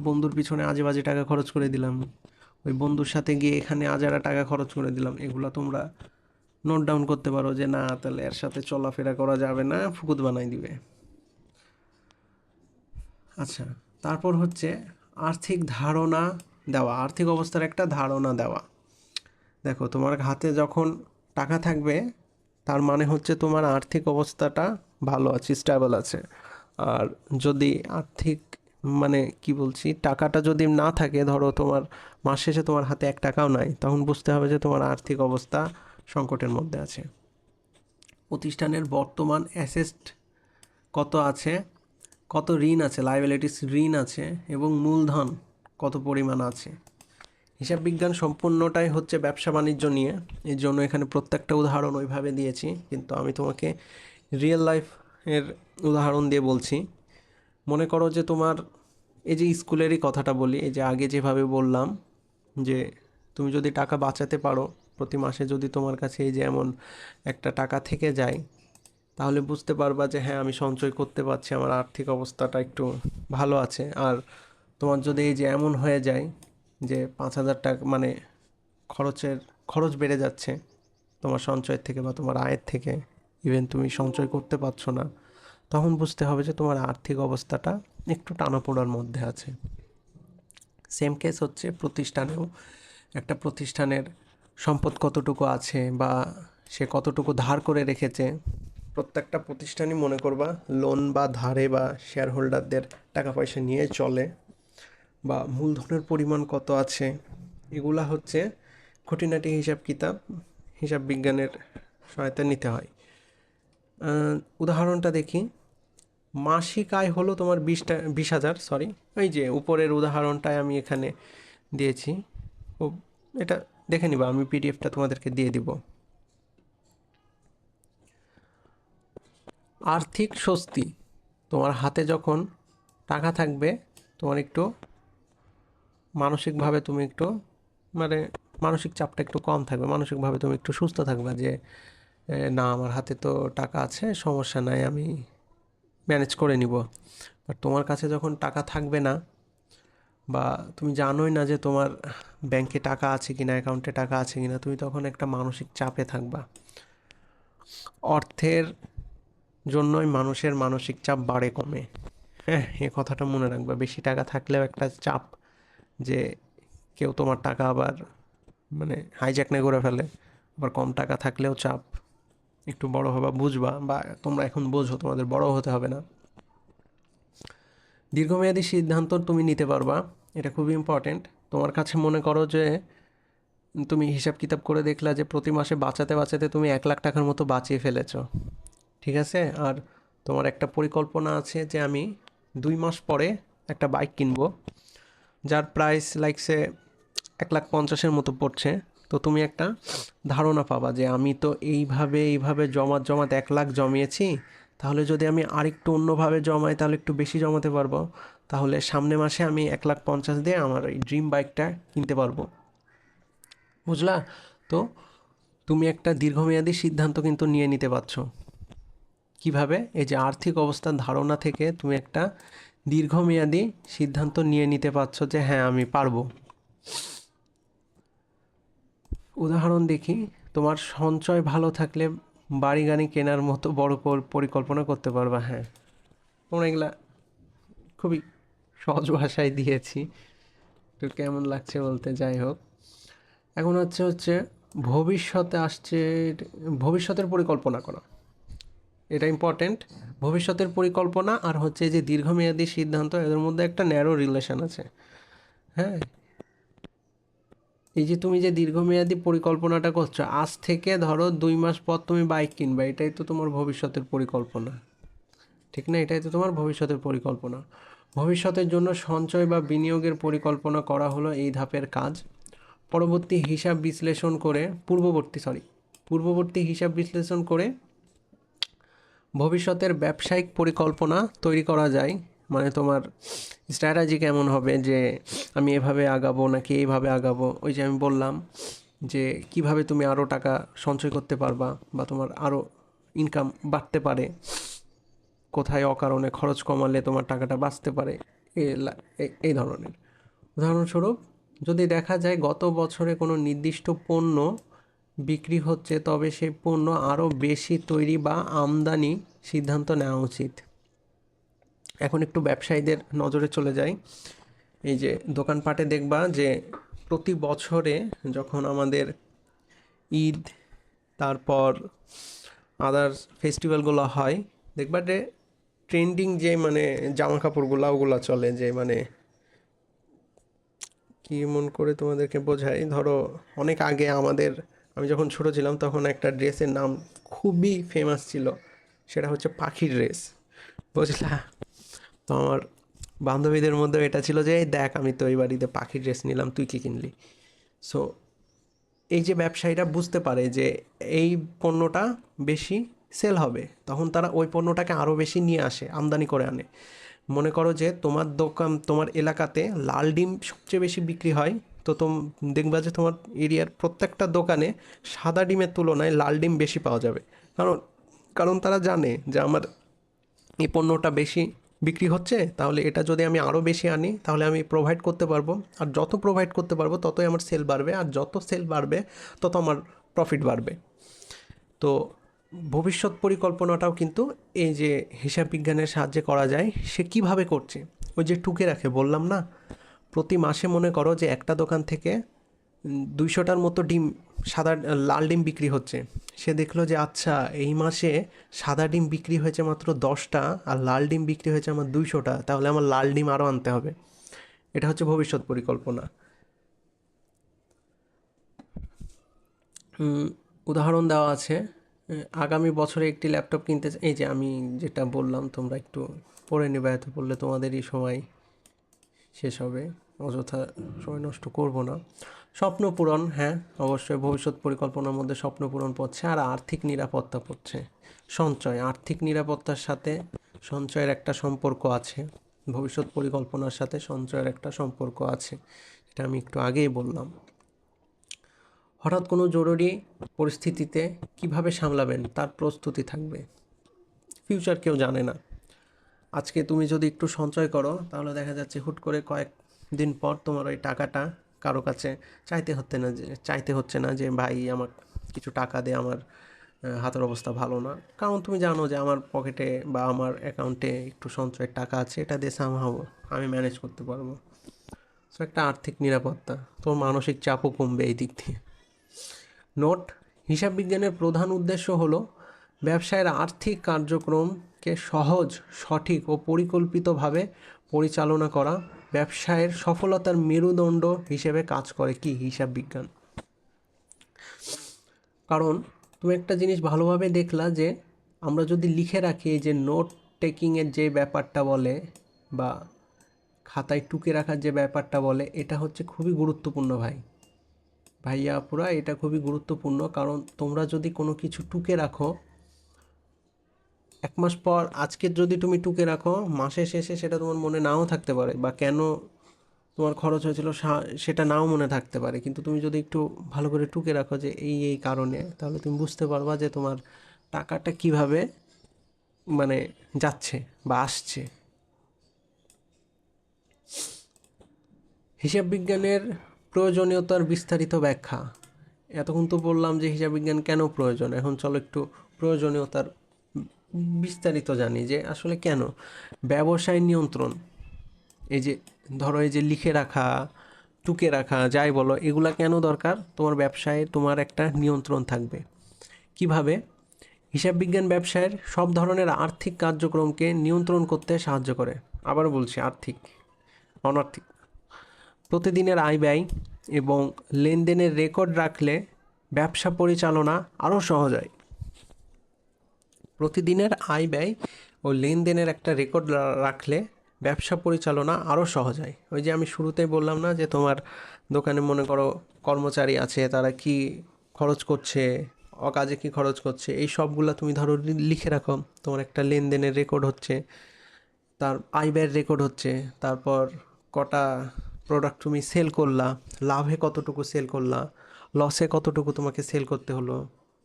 বন্ধুর পিছনে আজে বাজে টাকা খরচ করে দিলাম, ওই বন্ধুর সাথে গিয়ে এখানে আজারা টাকা খরচ করে দিলাম, এগুলো তোমরা নোট ডাউন করতে পারো যে না, তাহলে এর সাথে চলাফেরা করা যাবে না, ফুকুত বানাই দিবে। আচ্ছা, তারপর হচ্ছে আর্থিক ধারণা দেওয়া, আর্থিক অবস্থার একটা ধারণা দেওয়া। দেখো, তোমার হাতে যখন টাকা থাকবে তার মানে হচ্ছে তোমার আর্থিক অবস্থাটা ভালো আছে, স্টেবল আছে। আর যদি আর্থিক মানে কি বলছি, টাকাটা যদি না থাকে, ধরো তোমার মাস শেষে তোমার হাতে 1 টাকাও নাই, তখন বুঝতে হবে যে তোমার আর্থিক অবস্থা সংকটের মধ্যে আছে। প্রতিষ্ঠানের বর্তমান অ্যাসেট কত আছে, কত ঋণ আছে, লায়াবিলিটিস ঋণ আছে, এবং মূলধন কত পরিমাণ আছে। হিসাব বিজ্ঞান সম্পূর্ণটাই হচ্ছে ব্যবসা বাণিজ্য নিয়ে, এর জন্য এখানে প্রত্যেকটা উদাহরণ ওইভাবে দিয়েছি, কিন্তু আমি তোমাকে রিয়েল লাইফের উদাহরণ দিয়ে বলছি। মনে করো যে তোমার এই যে স্কুলেরই কথাটা বলি, এই যে আগে যেভাবে বললাম যে তুমি যদি টাকা বাঁচাতে পারো, প্রতি মাসে যদি তোমার কাছে এই যে এমন একটা টাকা থেকে যায়, তাহলে বুঝতে পারবা যে হ্যাঁ আমি সঞ্চয় করতে পারছি, আমার আর্থিক অবস্থাটা একটু ভালো আছে। আর তোমার যদি এই যে এমন হয়ে যায় যে 5,000 টাকা মানে খরচ বেড়ে যাচ্ছে তোমার সঞ্চয়ের থেকে বা তোমার আয়ের থেকে, ইভেন তুমি সঞ্চয় করতে পারছো না, তখন বুঝতে হবে যে তোমার আর্থিক অবস্থাটা একটু টানাপোড়ার মধ্যে আছে। সেম কেস হচ্ছে প্রতিষ্ঠানেও, একটা প্রতিষ্ঠানের সম্পদ কতটুকু আছে বা সে কতটুকু ধার করে রেখেছে। প্রত্যেকটা প্রতিষ্ঠানই মনে করবা লোন বা ধারে বা শেয়ার হোল্ডারদের টাকা পয়সা নিয়ে চলে, বা মূলধনের পরিমাণ কত আছে, এগুলা হচ্ছে খুঁটিনাটি হিসাব কিতাব, হিসাব বিজ্ঞানের সহায়তা নিতে হয়। উদাহরণটা দেখি। মাসিক আয় হলো তোমার 20,000, সরি ওই যে উপরের উদাহরণটায় আমি এখানে দিয়েছি। ও, এটা দেখে নিবা, আমি পিডিএফটা তোমাদেরকে দিয়ে দিব। আর্থিক স্বস্তি, তোমার হাতে যখন টাকা থাকবে, তোমার একটু মানসিকভাবে তুমি একটু মানে মানসিক চাপটা একটু কম থাকবে, মানসিকভাবে তুমি একটু সুস্থ থাকবে যে না আমার হাতে তো টাকা আছে, সমস্যা নাই, আমি ম্যানেজ করে নিব। বাট তোমার কাছে যখন টাকা থাকবে না, বা তুমি জানোই না যে তোমার ব্যাংকে টাকা আছে কিনা, অ্যাকাউন্টে টাকা আছে কিনা, তুমি তখন একটা মানসিক চাপে থাকবা। অর্থের জন্যই মানুষের মানসিক চাপ বাড়ে কমে। হ্যাঁ, এ কথাটা মনে রাখবা। বেশি টাকা থাকলেও একটা চাপ যে কেউ তোমার টাকা আবার মানে হাইজ্যাক না করে ফেলে, আবার কম টাকা থাকলেও চাপ। একটু বড় হবা, বুঝবা, বা তোমরা এখন বোঝো, তোমাদের বড় হতে হবে না। দীর্ঘমেয়াদী সিদ্ধান্ত তুমি নিতে পারবা, এটা খুবই ইম্পর্টেন্ট। তোমার কাছে মনে করো যে তুমি হিসাব কিতাব করে দেখলা যে প্রতি মাসে বাঁচাতে বাঁচাতে তুমি 1 লাখ টাকার মতো বাঁচিয়ে ফেলেছো, ঠিক আছে। আর তোমার একটা পরিকল্পনা আছে যে আমি 2 মাস পরে একটা বাইক কিনবো, যার প্রাইস লাইকসে 1,50,000-এর মতো পড়ছে। তো তুমি একটা ধারণা পাবা যে আমি তো এইভাবে এইভাবে জমাত জমাত 1 লাখ জমিয়েছি, তাহলে যদি আমি আরেকটু অন্যভাবে জমাই তাহলে একটু বেশি জমাতে পারবো, তাহলে সামনে মাসে আমি 1,50,000 দিয়ে আমার এই ড্রিম বাইকটা কিনতে পারবো। বুঝলা? তো তুমি একটা দীর্ঘমেয়াদী সিদ্ধান্ত কিন্তু নিয়ে নিতে পারছো। কিভাবে? এই যে আর্থিক অবস্থার ধারণা থেকে তুমি একটা দীর্ঘমেয়াদী সিদ্ধান্ত নিয়ে নিতে পারছো যে হ্যাঁ আমি পারবো। উদাহরণ দেখি। তোমার সঞ্চয় ভালো থাকলে বাড়ি গাড়ি কেনার মতো বড় পরিকল্পনা করতে পারবা। হ্যাঁ, তোমরা এগুলা খুবই সহজ ভাষায় দিয়েছি, একটু কেমন লাগছে বলতে, যাই হোক। এখন হচ্ছে ভবিষ্যতে আসছে, ভবিষ্যতের পরিকল্পনা করা, এটা ইম্পর্টেন্ট। ভবিষ্যতের পরিকল্পনা আর হচ্ছে যে দীর্ঘমেয়াদী সিদ্ধান্ত, এদের মধ্যে একটা ন্যারো রিলেশন আছে। হ্যাঁ, এই যে তুমি যে দীর্ঘমেয়াদী পরিকল্পনাটা করছো, আজ থেকে ধরো 2 মাস পর তুমি বাইক কিনবা, এটাই তো তোমার ভবিষ্যতের পরিকল্পনা, ঠিক না? এটাই তো তোমার ভবিষ্যতের পরিকল্পনা। ভবিষ্যতের জন্য সঞ্চয় বা বিনিয়োগের পরিকল্পনা করা হলো এই ধাপের কাজ। পূর্ববর্তী হিসাব বিশ্লেষণ করে ভবিষ্যতের ব্যবসায়িক পরিকল্পনা তৈরি করা যায়। মানে তোমার স্ট্র্যাটেজি কেমন হবে, যে আমি এভাবে আগাবো নাকি এইভাবে আগাবো। ওই যে আমি বললাম যে কিভাবে তুমি আরও টাকা সঞ্চয় করতে পারবা বা তোমার আরও ইনকাম বাড়তে পারে, কোথায় অকারণে খরচ কমালে তোমার টাকাটা বাঁচতে পারে, এই ধরনের। উদাহরণস্বরূপ, যদি দেখা যায় গত বছরে কোনো নির্দিষ্ট পণ্য বিক্রি হচ্ছে, তবে সেই পণ্য আরও বেশি তৈরি বা আমদানি সিদ্ধান্ত নেওয়া উচিত। এখন একটু ব্যবসায়ীদের নজরে চলে যাই। এই যে দোকানপাটে দেখবা যে প্রতি বছরে যখন আমাদের ঈদ, তারপর আদার্স ফেস্টিভ্যালগুলো হয়, দেখবা যে ট্রেন্ডিং যে মানে জামা কাপড়গুলো ওগুলো চলে, যে মানে কি মন করে তোমাদেরকে বোঝাই। ধরো অনেক আগে আমি যখন ছোটো ছিলাম তখন একটা ড্রেসের নাম খুবই ফেমাস ছিল, সেটা হচ্ছে পাখি ড্রেস, বুঝলা? তো আমার বান্ধবীদের মধ্যে এটা ছিল যে "এই দেখ, আমি তো এই বাড়িতে পাখি ড্রেস নিলাম, তুই কি কিনলি?" সো এই যে ব্যবসায়ীরা বুঝতে পারে যে এই পণ্যটা বেশি সেল হবে, তখন তারা ওই পণ্যটাকে আরও বেশি নিয়ে আসে, আমদানি করে আনে। মনে করো যে তোমার এলাকাতে লাল ডিম সবচেয়ে বেশি বিক্রি হয়, তো দেখবা যে তোমার এরিয়ার প্রত্যেকটা দোকানে সাদা ডিমের তুলনায় লাল ডিম বেশি পাওয়া যাবে। কারণ কারণ তারা জানে যে আমার এই পণ্যটা বেশি বিক্রি হচ্ছে, তাহলে এটা যদি আমি আরও বেশি আনি তাহলে আমি প্রোভাইড করতে পারবো, আর যত প্রোভাইড করতে পারবো ততই আমার সেল বাড়বে, আর যত সেল বাড়বে তত আমার প্রফিট বাড়বে। তো ভবিষ্যৎ পরিকল্পনাটাও কিন্তু এই যে হিসাব বিজ্ঞানের সাহায্যে করা যায়। সে কিভাবে করছে, ওই যে টুকে রাখে বললাম না, প্রতি মাসে মনে করো যে একটা দোকান থেকে 200টার মতো ডিম, লাল ডিম বিক্রি হচ্ছে। সে দেখলো যে আচ্ছা, এই মাসে সাদা ডিম বিক্রি হয়েছে মাত্র 10টা, আর লাল ডিম বিক্রি হয়েছে আমার 200টা, তাহলে আমার লাল ডিম আরও আনতে হবে। এটা হচ্ছে ভবিষ্যৎ পরিকল্পনা। উদাহরণ দেওয়া আছে, আগামী বছরে একটি ল্যাপটপ কিনতে এই যে আমি যেটা বললাম, তোমরা একটু পড়ে নেবে, এত পড়লে তোমাদেরই সময় শেষ হবে, অযথা সময় নষ্ট করব না। স্বপ্ন পূরণ, হ্যাঁ অবশ্যই ভবিষ্যৎ পরিকল্পনার মধ্যে স্বপ্ন পূরণ পড়ছে, আর আর্থিক নিরাপত্তা পড়ছে। সঞ্চয়, আর্থিক নিরাপত্তার সাথে সঞ্চয়ের একটা সম্পর্ক আছে, ভবিষ্যৎ পরিকল্পনার সাথে সঞ্চয়ের একটা সম্পর্ক আছে, এটা আমি একটু আগেই বললাম। হঠাৎ কোনো জরুরি পরিস্থিতিতে কিভাবে সামলাবেন তার প্রস্তুতি থাকবে। ফিউচার কেউ জানে না। আজকে তুমি যদি একটু সঞ্চয় করো, তাহলে দেখা যাচ্ছে হুট করে কয়েকদিন পর তোমার ওই টাকাটা কারো কাছে চাইতে হচ্ছে না যে ভাই আমার কিছু টাকা দে, আমার হাতের অবস্থা ভালো না। কারণ তুমি জানো যে আমার পকেটে বা আমার অ্যাকাউন্টে একটু সঞ্চয়ের টাকা আছে, এটা দিয়ে সামহাও আমি ম্যানেজ করতে পারবো। সো একটা আর্থিক নিরাপত্তা, তোমার মানসিক চাপও কমবে এই দিক দিয়ে। নোট: হিসাব বিজ্ঞানের প্রধান উদ্দেশ্য হলো ব্যবসায়ের আর্থিক কার্যক্রমকে সহজ, সঠিক ও পরিকল্পিতভাবে পরিচালনা করা। ব্যবসায়ের সফলতার মেরুদণ্ড হিসেবে কাজ করে কি হিসাব বিজ্ঞান। কারণ তুমি একটা জিনিস ভালোভাবে দেখলা যে আমরা যদি লিখে রাখি, যে নোট টেকিংয়ের যে ব্যাপারটা বলে বা খাতায় টুকে রাখার যে ব্যাপারটা বলে, এটা হচ্ছে খুবই গুরুত্বপূর্ণ ভাইয়া আপুরা, এটা খুবই গুরুত্বপূর্ণ। কারণ তোমরা যদি কোনো কিছু টুকে রাখো, 1 মাস পর আজকের যদি তুমি টুকে রাখো, মাসের শেষে সেটা তোমার মনে নাও থাকতে পারে, বা কেন তোমার খরচ হয়েছিল সেটা নাও মনে থাকতে পারে। কিন্তু তুমি যদি একটু ভালো করে টুকে রাখো যে এই কারণে, তাহলে তুমি বুঝতে পারবা যে তোমার টাকাটা কিভাবে মানে যাচ্ছে বা আসছে। হিসাব বিজ্ঞানের প্রয়োজনীয়তার বিস্তারিত ব্যাখ্যা। এতক্ষণ তো বললাম যে হিসাব বিজ্ঞান কেন প্রয়োজন, এখন চলো একটু প্রয়োজনীয়তার বিস্তারিত জানি, যে আসলে কেন। ব্যবসায় নিয়ন্ত্রণ, এই যে ধরো এই যে লিখে রাখা, টুকে রাখা, যাই বলো, এগুলা কেন দরকার? তোমার ব্যবসায় তোমার একটা নিয়ন্ত্রণ থাকবে। কিভাবে? হিসাব বিজ্ঞান ব্যবসায়ের সব ধরনের আর্থিক কার্যক্রমকে নিয়ন্ত্রণ করতে সাহায্য করে। আবার বলছি, আর্থিক, অনার্থিক। প্রতিদিনের আয় ব্যয় এবং লেনদেনের রেকর্ড রাখলে ব্যবসা পরিচালনা আরও সহজ হয়। প্রতিদিনের আয় ব্যয় ও লেনদেনের একটা রেকর্ড রাখলে ব্যবসা পরিচালনা আরও সহজ হয়। ওই যে আমি শুরুতেই বললাম না যে তোমার দোকানে মনে করো কর্মচারী আছে, তারা কি খরচ করছে, অকাজে কি খরচ করছে, এই সবগুলা তুমি ধরো লিখে রাখো। তোমার একটা লেনদেনের রেকর্ড হচ্ছে, তার আয় ব্যয়ের রেকর্ড হচ্ছে, তারপর কটা প্রোডাক্ট তুমি সেল করলা, লাভে কতটুকু সেল করলা, লসে কতটুকু তোমাকে সেল করতে হলো,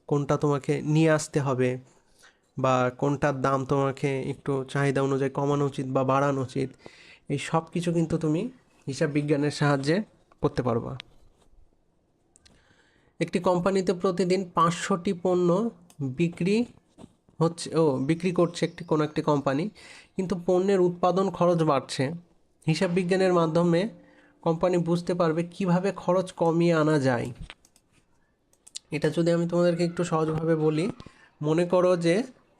কোনটা তোমাকে নিয়ে আসতে হবে, বা কোনটার দাম তোমাকে একটু চাহিদা অনুযায়ী কমানো উচিত বা বাড়ানো উচিত, এই সব কিছু কিন্তু তুমি হিসাব বিজ্ঞানের সাহায্যে করতে পারবা। একটি কোম্পানিতে প্রতিদিন 500টি পণ্য বিক্রি বিক্রি করছে কোনো একটি কোম্পানি, কিন্তু পণ্যের উৎপাদন খরচ বাড়ছে। হিসাব বিজ্ঞানের মাধ্যমে কোম্পানি বুঝতে পারবে কিভাবে খরচ কমিয়ে আনা যায়। এটা যদি আমি তোমাদেরকে একটু সহজভাবে বলি, মনে করো যে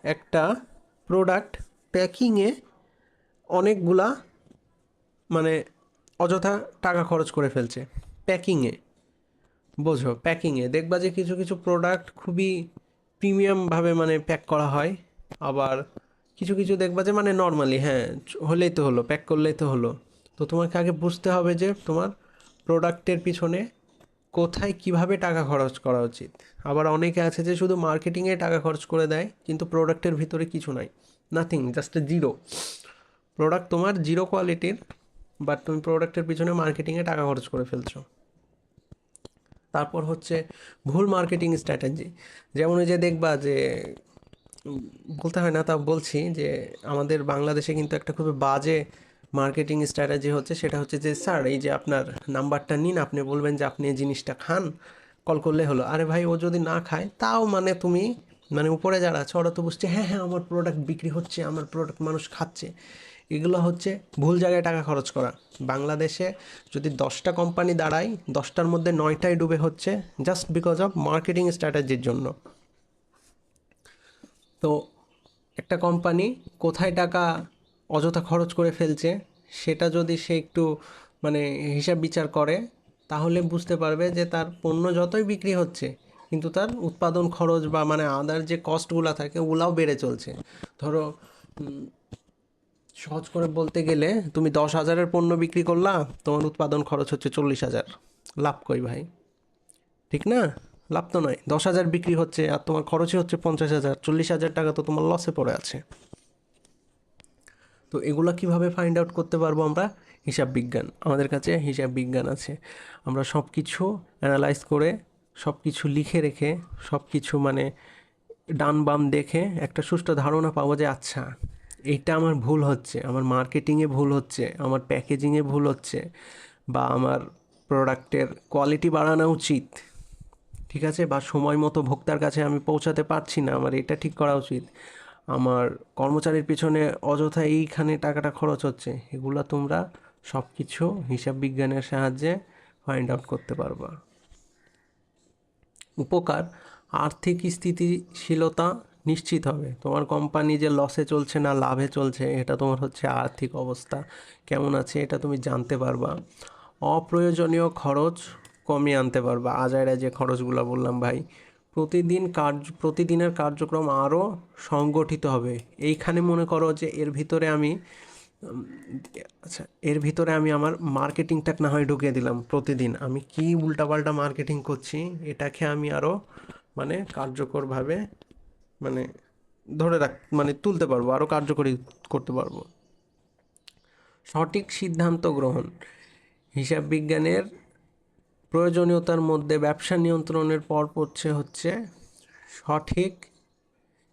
একটা প্রোডাক্ট প্যাকিংয়ে অনেকগুলা মানে অযথা টাকা খরচ করে ফেলছে। প্যাকিংয়ে, বোঝো, প্যাকিংয়ে দেখবা যে কিছু কিছু প্রোডাক্ট খুবই প্রিমিয়ামভাবে মানে প্যাক করা হয়, আবার কিছু কিছু দেখবা যে মানে নর্মালি হ্যাঁ হলেই তো হলো, প্যাক করলেই তো হলো। তো তোমাকে আগে বুঝতে হবে যে তোমার প্রোডাক্টের পিছনে কোথায় কিভাবে টাকা খরচ করা উচিত। আবার অনেকে আছে যে শুধু মার্কেটিংয়ে টাকা খরচ করে দেয়, কিন্তু প্রোডাক্টের ভিতরে কিছু নাই, নাথিং, জাস্ট জিরো। প্রোডাক্ট তোমার জিরো কোয়ালিটির, বাট তুমি প্রোডাক্টের পিছনে মার্কেটিংয়ে টাকা খরচ করে ফেলছো। তারপর হচ্ছে ভুল মার্কেটিং স্ট্র্যাটেজি। যেমন ওই যে দেখবা যে বলতে হয় না তা বলছি যে আমাদের বাংলাদেশে কিন্তু একটা খুবই বাজে মার্কেটিং স্ট্র্যাটেজি হচ্ছে, সেটা হচ্ছে যে স্যার এই যে আপনার নাম্বারটা নিন, আপনি বলবেন যে আপনি এই জিনিসটা খান, কল করলে হলো। আরে ভাই, ও যদি না খায় তাও মানে তুমি মানে উপরে যারা আছে ওরা তো বুঝছে হ্যাঁ হ্যাঁ আমার প্রোডাক্ট বিক্রি হচ্ছে, আমার প্রোডাক্ট মানুষ খাচ্ছে। এগুলো হচ্ছে ভুল জায়গায় টাকা খরচ করা। বাংলাদেশে যদি 10টা কোম্পানি দাঁড়ায়, 10টার মধ্যে 9টাই ডুবে হচ্ছে জাস্ট বিকজ অফ মার্কেটিং স্ট্র্যাটেজির জন্য। তো একটা কোম্পানি কোথায় টাকা অযথা খরচ করে ফেলছে সেটা যদি সে একটু মানে হিসাব বিচার করে, তাহলে বুঝতে পারবে যে তার পণ্য যতই বিক্রি হচ্ছে, কিন্তু তার উৎপাদন খরচ বা মানে আদার যে কস্টগুলো থাকে ওগুলাও বেড়ে চলছে। ধরো সহজ করে বলতে গেলে তুমি 10,000-এর পণ্য বিক্রি করলা, তোমার উৎপাদন খরচ হচ্ছে 40,000, লাভ কই ভাই? ঠিক না? লাভ তো নয়। 10,000 বিক্রি হচ্ছে আর তোমার খরচই হচ্ছে 50,000, 40,000 টাকা তো তোমার লসে পড়ে আছে। তো এগুলা কিভাবে ফাইন্ড আউট করতে পারবো আমরা? হিসাব বিজ্ঞান, আমাদের কাছে হিসাব বিজ্ঞান আছে। আমরা সব কিছু অ্যানালাইজ করে, সব কিছু লিখে রেখে, সব কিছু মানে ডান বাম দেখে একটা সুষ্ঠু ধারণা পাবো যে আচ্ছা এইটা আমার ভুল হচ্ছে, আমার মার্কেটিংয়ে ভুল হচ্ছে, আমার প্যাকেজিংয়ে ভুল হচ্ছে, বা আমার প্রোডাক্টের কোয়ালিটি বাড়ানো উচিত, ঠিক আছে, বা সময় মতো ভোক্তার কাছে আমি পৌঁছাতে পারছি না, আমার এটা ঠিক করা উচিত, আমার কর্মচারীর পিছনে অযথা এইখানে টাকাটা খরচ হচ্ছে। এগুলো তোমরা সব কিছু হিসাব বিজ্ঞানের সাহায্যে ফাইন্ড আউট করতে পারবা। উপকার, আর্থিক স্থিতিশীলতা নিশ্চিত হবে। তোমার কোম্পানি যে লসে চলছে না লাভে চলছে, এটা তোমার হচ্ছে আর্থিক অবস্থা কেমন আছে এটা তুমি জানতে পারবা। অপ্রয়োজনীয় খরচ কমিয়ে আনতে পারবা। আজাইরা যে খরচগুলো বললাম ভাই, প্রতিদিনের কার্যক্রম আরও সংগঠিত হবে। এইখানে মনে করো যে আচ্ছা এর ভিতরে আমি আমার মার্কেটিংটা না হয় ঢুকিয়ে দিলাম। প্রতিদিন আমি কি উল্টাপাল্টা মার্কেটিং করছি এটাকে আমি আরও মানে কার্যকরভাবে মানে মানে তুলতে পারবো, আরও কার্যকরী করতে পারবো। সঠিক সিদ্ধান্ত গ্রহণ, হিসাব বিজ্ঞানের প্রয়োজনীয়তার মধ্যে ব্যবসা নিয়ন্ত্রণের পর পড়ছে হচ্ছে সঠিক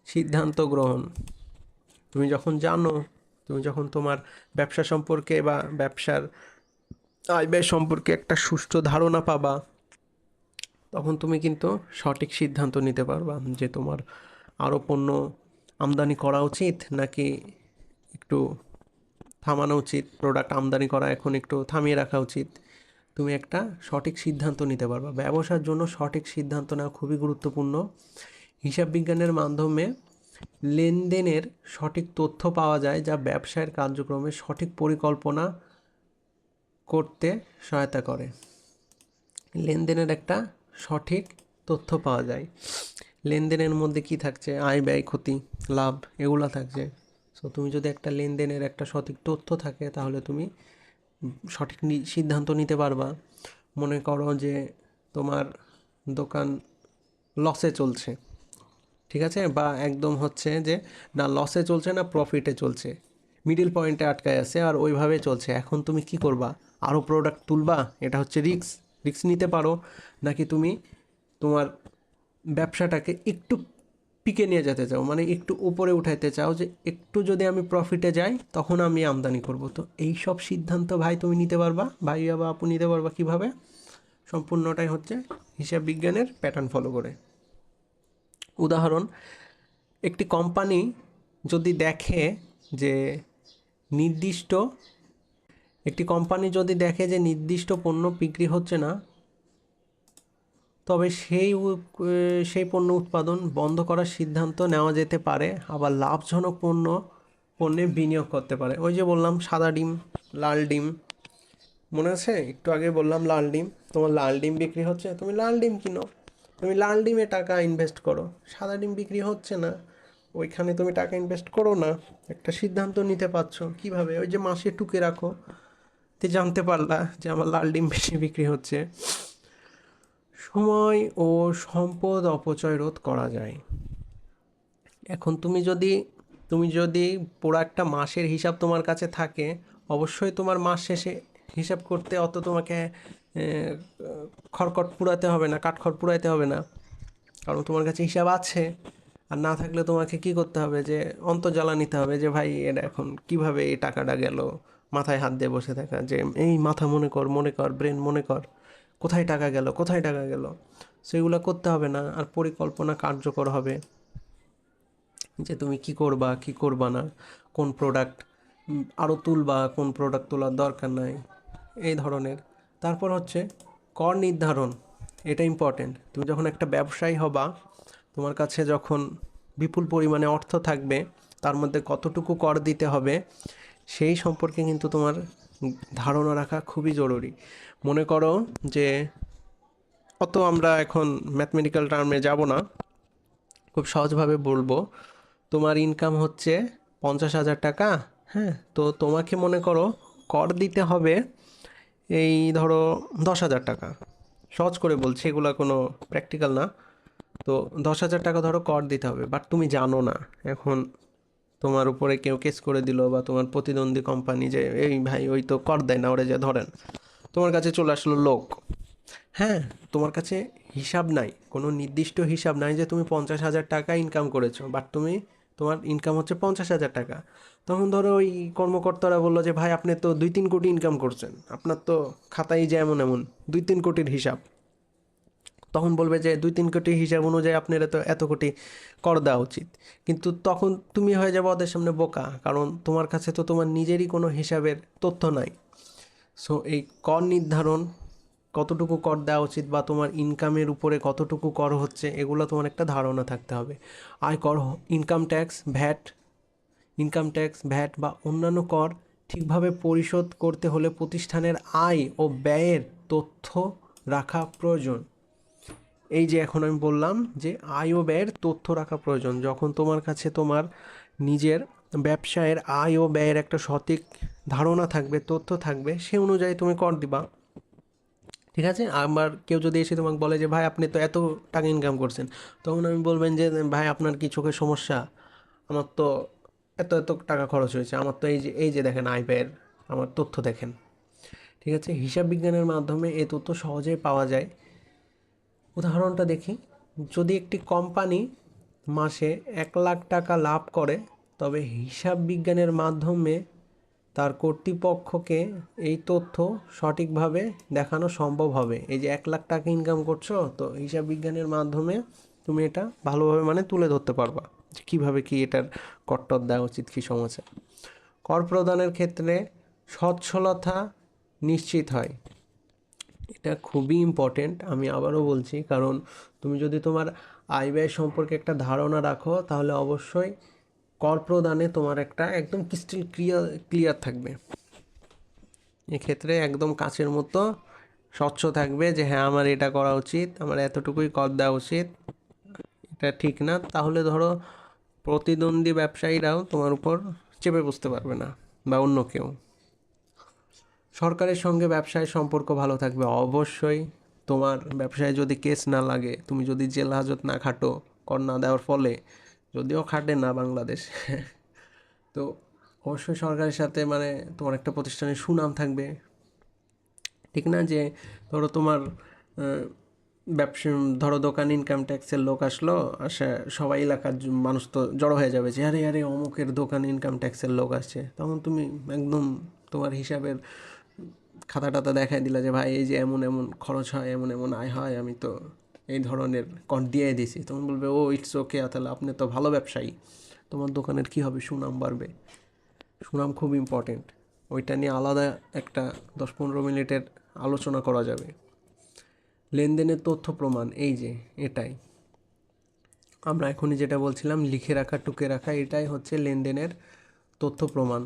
সিদ্ধান্ত গ্রহণ। তুমি যখন জানো, তুমি যখন তোমার ব্যবসা সম্পর্কে বা ব্যবসার আয় ব্যয় সম্পর্কে একটা সুষ্ঠু ধারণা পাবা, তখন তুমি কিন্তু সঠিক সিদ্ধান্ত নিতে পারবা যে তোমার আরও পণ্য আমদানি করা উচিত নাকি একটু থামানো উচিত, প্রোডাক্ট আমদানি করা এখন একটু থামিয়ে রাখা উচিত। তুমি একটা সঠিক সিদ্ধান্ত নিতে পারবা। ব্যবসার জন্য সঠিক সিদ্ধান্ত নেওয়া খুবই গুরুত্বপূর্ণ। হিসাব বিজ্ঞানের মাধ্যমে লেনদেনের সঠিক তথ্য পাওয়া যায়, যা ব্যবসায়ের কার্যক্রমে সঠিক পরিকল্পনা করতে সহায়তা করে। লেনদেনের একটা সঠিক তথ্য পাওয়া যায়। লেনদেনের মধ্যে কি থাকছে? আয় ব্যয় ক্ষতি লাভ এগুলো থাকছে। সো তুমি যদি একটা লেনদেনের একটা সঠিক তথ্য থাকে তাহলে তুমি সঠিক সিদ্ধান্ত নিতে পারবা। মনে করো যে তোমার দোকান লসে চলছে, ঠিক আছে, বা একদম হচ্ছে যে না লসে চলছে না প্রফিটে চলছে, মিডিল পয়েন্টে আটকায় আছে আর ওইভাবে চলছে। এখন তুমি কি করবা? আরও প্রোডাক্ট তুলবা? এটা হচ্ছে রিস্ক। রিস্ক নিতে পারো, নাকি তুমি তোমার ব্যবসাটাকে একটু পিকে নিয়ে যেতে চাও, মানে একটু উপরে উঠাইতে চাও যে একটু যদি আমি প্রফিটে যাই তখন আমি আমদানি করব। তো এই সব সিদ্ধান্ত ভাই তুমি নিতে পারবা, ভাইয়া বা আপু নিতে পারবা কিভাবে? সম্পূর্ণটাই হচ্ছে হিসাব বিজ্ঞানের প্যাটার্ন ফলো করে। উদাহরণ, একটি কোম্পানি যদি দেখে যে নির্দিষ্ট নির্দিষ্ট পণ্য বিক্রি হচ্ছে না, তবে সেই পণ্য উৎপাদন বন্ধ করার সিদ্ধান্ত নেওয়া যেতে পারে। আবার লাভজনক পণ্যে বিনিয়োগ করতে পারে। ওই যে বললাম সাদা ডিম, লাল ডিম, মনে আছে একটু আগে বললাম লাল ডিম, তোমার লাল ডিম বিক্রি হচ্ছে, তুমি লাল ডিম কিনো, তুমি লাল ডিমে টাকা ইনভেস্ট করো। সাদা ডিম বিক্রি হচ্ছে না, ওইখানে তুমি টাকা ইনভেস্ট করো না। একটা সিদ্ধান্ত নিতে পারছো কিভাবে? ওই যে মাসে টুকে রাখো, তে জানতে পারলা যে আমার লাল ডিম বেশি বিক্রি হচ্ছে। সময় ও সম্পদ অপচয় রোধ করা যায়। এখন তুমি যদি পুরো একটা মাসের হিসাব তোমার কাছে থাকে, অবশ্যই তোমার মাস শেষে হিসাব করতে অত তোমাকে খড়খড় পুরাতে হবে না, কাঠখড় পুরাইতে হবে না, কারণ তোমার কাছে হিসাব আছে। আর না থাকলে তোমাকে কি করতে হবে? যে অন্তর্জ্বালা নিতে হবে যে ভাই এটা এখন কিভাবে এই টাকাটা গেল, মাথায় হাত দিয়ে বসে থাকা যে এই মাথা মনে কর ব্রেন মনে কর, কোথায় টাকা গেল, কোথায় টাকা গেল। সেগুলো করতে হবে না, আর পরিকল্পনা কার্যকর হবে যে তুমি কি করবা কি করবা না, কোন প্রোডাক্ট আরও তুলবা, কোন প্রোডাক্ট তোলার দরকার নাই, এই ধরনের। তারপর হচ্ছে কর নির্ধারণ, এটা ইম্পর্টেন্ট। তুমি যখন একটা ব্যবসায়ী হবা, তোমার কাছে যখন বিপুল পরিমাণে অর্থ থাকবে, তার মধ্যে কতটুকু কর দিতে হবে সেই সম্পর্কে কিন্তু তোমার ধারণা রাখা খুবই জরুরি। মনে করো যে অত আমরা এখন ম্যাথমেটিক্যাল টার্মে যাব না, খুব সহজভাবে বলবো, তোমার ইনকাম হচ্ছে 50,000 টাকা। হ্যাঁ, তো তোমাকে মনে করো কর দিতে হবে এই ধরো 10,000 টাকা। সহজ করে বলছি, এগুলো কোনো প্র্যাকটিক্যাল না। তো 10,000 টাকা ধরো কর দিতে হবে, বাট তুমি জানো না। এখন তোমার উপরে কেউ কেস করে দিল, বা তোমার প্রতিদ্বন্দ্বী কোম্পানি যে এই ভাই ওই তো কর দেয় না, ওরে যে ধরেন। তোমার কাছে চলে আসলো লোক, হ্যাঁ, তোমার কাছে হিসাব নাই, কোনো নির্দিষ্ট হিসাব নাই যে তুমি 50,000 টাকা ইনকাম করেছো, বাট তোমার ইনকাম হচ্ছে 50,000 টাকা। তখন ধরো ওই কর্মকর্তারা বললো যে ভাই আপনি তো 2-3 কোটি ইনকাম করছেন, আপনার তো খাতায় যে এমন এমন 2-3 কোটির হিসাব। তখন বলবে যে 2-3 কোটি হিসাব অনুযায়ী আপনার এত কোটি কর দেওয়া উচিত। কিন্তু তখন তুমি হয়ে যাবে ওদের সামনে বোকা, কারণ তোমার কাছে তো তোমার নিজেরই কোনো হিসাবের তথ্য নাই। সো এই কর নির্ধারণ, কতটুকু কর দেওয়া উচিত বা তোমার ইনকামের উপরে কতটুকু কর হচ্ছে, এগুলো তোমার একটা ধারণা থাকতে হবে। আয়কর, ইনকাম ট্যাক্স, ভ্যাট বা অন্যান্য কর ঠিকভাবে পরিশোধ করতে হলে প্রতিষ্ঠানের আয় ও ব্যয়ের তথ্য রাখা প্রয়োজন। এই যে এখন আমি বললাম যে আয় ও ব্যয়ের তথ্য রাখা প্রয়োজন। যখন তোমার কাছে তোমার নিজের ব্যবসায়ের আয় ও ব্যয়ের একটা সঠিক ধারণা থাকবে, তথ্য থাকবে, সে অনুযায়ী তুমি কর দিবা। ঠিক আছে? আবার কেউ যদি এসে তোমাকে বলে যে ভাই আপনি তো এত টাকা ইনকাম করছেন, তখন আমি বলবেন যে ভাই আপনার কি চোখের সমস্যা? আমার তো এত এত টাকা খরচ হয়েছে, আমার তো এই যে দেখেন আয় ব্যয়ের আমার তথ্য দেখেন। ঠিক আছে? হিসাব বিজ্ঞানের মাধ্যমে এই তথ্য সহজেই পাওয়া যায়। উদাহরণটা দেখি, যদি একটি কোম্পানি মাসে 1 লাখ টাকা লাভ করে, তবে হিসাব বিজ্ঞানের মাধ্যমে তার কর্তৃপক্ষকে এই তথ্য সঠিকভাবে দেখানো সম্ভব হবে। এই যে 1 লাখ টাকা ইনকাম করছো, তো হিসাব বিজ্ঞানের মাধ্যমে তুমি এটা ভালোভাবে মানে তুলে ধরতে পারবা যে কীভাবে কি এটার কর দেওয়া উচিত, কী সমস্যা। কর প্রদানের ক্ষেত্রে সচ্ছলতা নিশ্চিত হয়, এটা খুবই ইম্পর্টেন্ট। আমি আবারও বলছি, কারণ তুমি যদি তোমার আয় ব্যয় সম্পর্কে একটা ধারণা রাখো, তাহলে অবশ্যই কর প্রদানে তোমার একটা একদম ক্রিস্টাল ক্লিয়ার থাকবে। এক্ষেত্রে একদম কাচের মতো স্বচ্ছ থাকবে যে হ্যাঁ আমার এটা করা উচিত, আমার এতটুকুই কর দেওয়া উচিত, এটা ঠিক না। তাহলে ধরো প্রতিদ্বন্দ্বী ব্যবসায়ীরাও তোমার উপর চেপে বুঝতে পারবে না, বা অন্য কেউ। সরকারের সঙ্গে ব্যবসায়ের সম্পর্ক ভালো থাকবে অবশ্যই। তোমার ব্যবসায় যদি কেস না লাগে, তুমি যদি জেল হাজত না খাটো কর না দেওয়ার ফলে, যদিও খাটে না বাংলাদেশ তো অবশ্যই সরকারের সাথে মানে তোমার একটা প্রতিষ্ঠানের সুনাম থাকবে, ঠিক না? যে ধরো তোমার ব্যবসা, ধরো দোকান ইনকাম ট্যাক্সের লোক আসলো, আসে সবাই এলাকার মানুষ তো জড়ো হয়ে যাবে যে আরে আরে অমুকের দোকান ইনকাম ট্যাক্সের লোক আসছে, তখন তুমি একদম তোমার হিসাবের খাতা টাতা দেখাই দিলা যে ভাই এই যে এমন এমন খরচ হয়, এমন এমন আয় হয়, আমি তো এই ধরনের কর দিয়ে দিছি। তখন বলবে ও ইটস ওকে, তাহলে আপনি তো ভালো ব্যবসায়ী, তোমার দোকানের কী হবে, সুনাম বাড়বে। সুনাম খুব ইম্পর্টেন্ট, ওইটা নিয়ে আলাদা একটা 10-15 মিনিটের আলোচনা করা যাবে। লেনদেনের তথ্য প্রমাণ, এই যে এটাই আমরা এখনই যেটা বলছিলাম, লিখে রাখা টুকে রাখা, এটাই হচ্ছে লেনদেনের তথ্য প্রমাণ।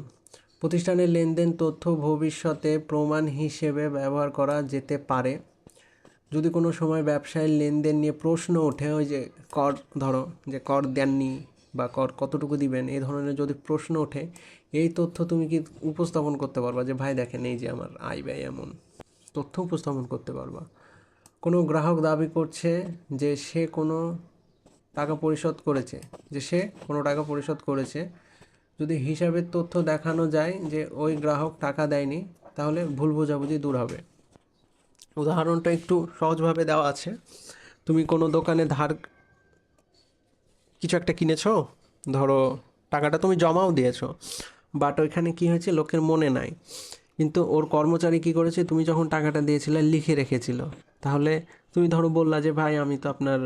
প্রতিষ্ঠানের লেনদেন তথ্য ভবিষ্যতে প্রমাণ হিসেবে ব্যবহার করা যেতে পারে। যদি কোনো সময় ব্যবসায়ের লেনদেন নিয়ে প্রশ্ন ওঠে, ওই যে কর, ধরো যে কর দেননি বা কর কতটুকু দিবেন, এই ধরনের যদি প্রশ্ন ওঠে, এই তথ্য তুমি কি উপস্থাপন করতে পারবা যে ভাই দেখেন এই যে আমার আয় ব্যয়, এমন তথ্য উপস্থাপন করতে পারবা। কোনো গ্রাহক দাবি করছে যে সে কোনো টাকা পরিশোধ করেছে, যদি হিসাবের তথ্য দেখানো যায় যে ওই গ্রাহক টাকা দেয়নি, তাহলে ভুল বোঝাবুঝি দূর হবে। উদাহরণটা একটু সহজভাবে দেওয়া আছে। তুমি কোনো দোকানে কিছু একটা কিনেছো, ধরো টাকাটা তুমি জমাও দিয়েছো, বাট ওইখানে কি হয়েছে লোকের মনে নাই, কিন্তু ওর কর্মচারী কি করেছে, তুমি যখন টাকাটা দিয়েছিলে লিখে রেখেছিল। তাহলে তুমি ধরো বললা যে ভাই আমি তো আপনার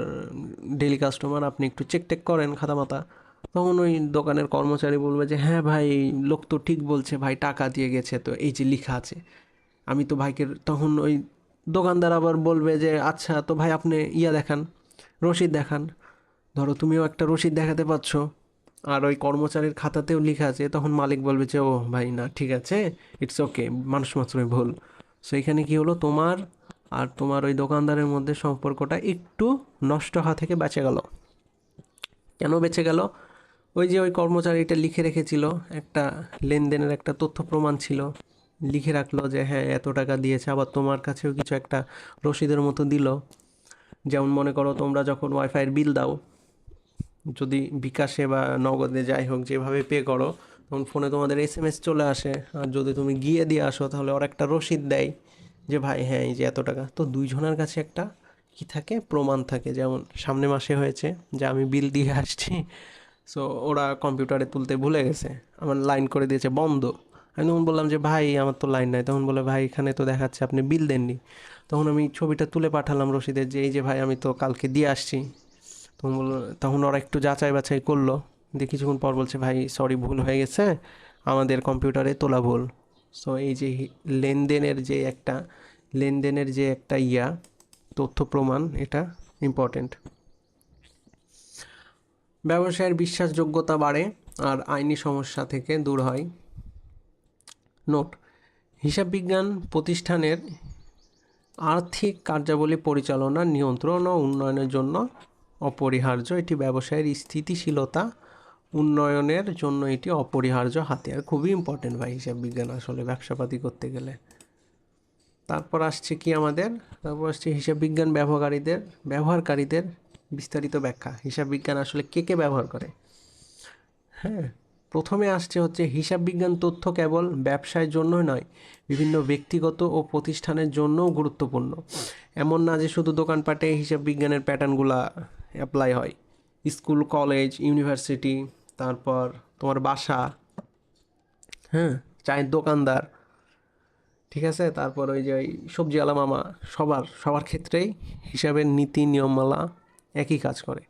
ডেইলি কাস্টমার, আপনি একটু চেক টেক করেন খাতা মাতা। তখন ওই দোকানের কর্মচারী বলবে যে হ্যাঁ ভাই, লোক তো ঠিক বলছে, ভাই টাকা দিয়ে গেছে তো এই যে লেখা আছে, আমি তো ভাইকে। তখন ওই দোকানদার আবার বলবে যে আচ্ছা তো ভাই আপনি দেখান, রসিদ দেখান। ধরো তুমিও একটা রসিদ দেখাতে পারছো, আর ওই কর্মচারীর খাতাতেও লেখা আছে, তখন মালিক বলবে যে ও ভাই না ঠিক আছে, ইটস ওকে, মানুষ মাত্রই ভুল। সো এখানে কী হলো, তোমার আর তোমার ওই দোকানদারের মধ্যে সম্পর্কটা একটু নষ্ট হওয়া থেকে বেঁচে গেল। কেন বেঁচে গেল? ওই যে ওই কর্মচারীটা লিখে রেখেছিল, একটা লেনদেনের একটা তথ্য প্রমাণ ছিল, লিখে রাখলো যে হ্যাঁ এত টাকা দিয়েছে, আবার তোমার কাছেও কিছু একটা রসিদের মতো দিল। যেমন মনে করো তোমরা যখন ওয়াইফাইয়ের বিল দাও, যদি বিকাশে বা নগদে যাই হোক যেভাবে পে করো, তখন ফোনে তোমাদের এসএমএস চলে আসে, আর যদি তুমি গিয়ে দিয়ে আসো তাহলে ওরা একটা রসিদ দেয় যে ভাই হ্যাঁ এই যে এত টাকা। তো দুইজনের কাছে একটা কি থাকে, প্রমাণ থাকে। যেমন সামনে মাসে হয়েছে যে আমি বিল দিয়ে আসছি, সো ওরা কম্পিউটারে তুলতে ভুলে গেছে, আমার লাইন করে দিয়েছে বন্ধ। আমি তখন বললাম যে ভাই আমার তো লাইন নাই, তখন বলে ভাই এখানে তো দেখাচ্ছে আপনি বিল দেননি। তখন আমি ছবিটা তুলে পাঠালাম রসিদের যে এই যে ভাই আমি তো কালকে দিয়ে আসছি। তখন বললো, তখন ওরা একটু যাচাই বাছাই করলো, দিয়ে কিছুক্ষণ পর বলছে ভাই সরি ভুল হয়ে গেছে, আমাদের কম্পিউটারে তোলা ভুল। সো এই যে লেনদেনের যে একটা তথ্য প্রমাণ, এটা ইম্পর্টেন্ট। ব্যবসায়ের বিশ্বাসযোগ্যতা বাড়ে আর আইনি সমস্যা থেকে দূর হয়। নোট: হিসাব বিজ্ঞান প্রতিষ্ঠানের আর্থিক কার্যাবলী পরিচালনা, নিয়ন্ত্রণ ও উন্নয়নের জন্য অপরিহার্য। এটি ব্যবসায়ের স্থিতিশীলতা উন্নয়নের জন্য এটি অপরিহার্য হাতিয়ার। খুবই ইম্পর্টেন্ট ভাই হিসাব বিজ্ঞান আসলে ব্যবসাপাতি করতে গেলে। তারপর আসছে হিসাব বিজ্ঞান ব্যবহারকারীদের বিস্তারিত ব্যাখ্যা। হিসাব বিজ্ঞান আসলে কে কে ব্যবহার করে? হ্যাঁ, প্রথমে আসছে হচ্ছে হিসাব বিজ্ঞান তথ্য কেবল ব্যবসায়ের জন্যই নয়, বিভিন্ন ব্যক্তিগত ও প্রতিষ্ঠানের জন্যও গুরুত্বপূর্ণ। এমন না যে শুধু দোকানপাটে হিসাব বিজ্ঞানের প্যাটার্নগুলা অ্যাপ্লাই হয়। স্কুল, কলেজ, ইউনিভার্সিটি, তারপর তোমার বাসা, হ্যাঁ, চায়ের দোকানদার, ঠিক আছে, তারপর ওই যে ওই সবজিওয়ালা মামা, সবার ক্ষেত্রেই হিসাবের নীতি নিয়মমালা একই কাজ করে।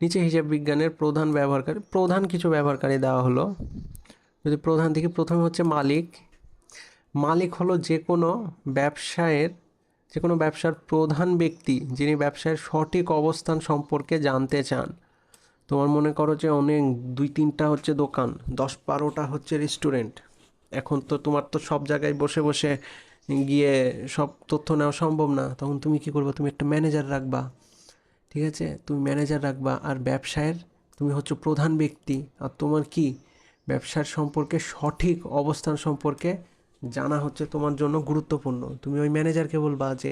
নিচে হিসাব বিজ্ঞানের প্রধান কিছু ব্যবহারকারী দেওয়া হলো। যদি প্রধান থেকে, প্রথমে হচ্ছে মালিক হলো যে কোনো ব্যবসার প্রধান ব্যক্তি, যিনি ব্যবসায়ের সঠিক অবস্থান সম্পর্কে জানতে চান। তোমার মনে করো যে অনেক 2-3টা হচ্ছে দোকান, 10-12টা হচ্ছে রেস্টুরেন্ট, এখন তো তোমার তো সব জায়গায় বসে বসে গিয়ে সব তথ্য নেওয়া সম্ভব না। তখন তুমি কি করবে, তুমি একটা ম্যানেজার রাখবা, ঠিক আছে, তুমি ম্যানেজার রাখবা, আর ব্যবসায়ের তুমি হচ্ছে প্রধান ব্যক্তি, আর তোমার কি ব্যবসার সম্পর্কে সঠিক অবস্থান সম্পর্কে জানা হচ্ছে তোমার জন্য গুরুত্বপূর্ণ। তুমি ওই ম্যানেজারকে বলবা যে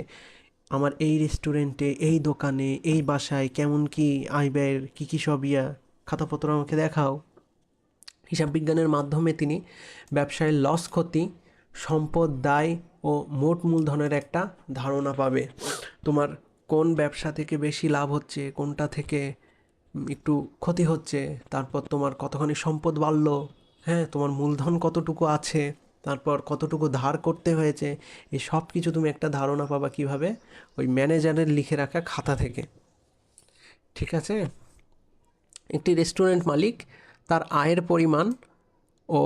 আমার এই রেস্টুরেন্টে, এই দোকানে, এই বাসায় কেমন কি আয় ব্যয়ের কী সব খাতাপত্র আমাকে দেখাও। হিসাব বিজ্ঞানের মাধ্যমে তিনি ব্যবসায় লস, ক্ষতি, সম্পদ, দায় ও মোট মূলধনের একটা ধারণা পাবে। তোমার কোন ব্যবসা থেকে বেশি লাভ হচ্ছে, কোনটা থেকে একটু ক্ষতি হচ্ছে, তারপর তোমার কতখানি সম্পদ বাড়লো, হ্যাঁ, তোমার মূলধন কতটুকু আছে, তারপর কতটুকু ধার করতে হয়েছে, এই সব কিছু তুমি একটা ধারণা পাবা কিভাবে? ওই ম্যানেজারের লিখে রাখা খাতা থেকে। ঠিক আছে? একটি রেস্টুরেন্ট মালিক তার আয়ের পরিমাণ ও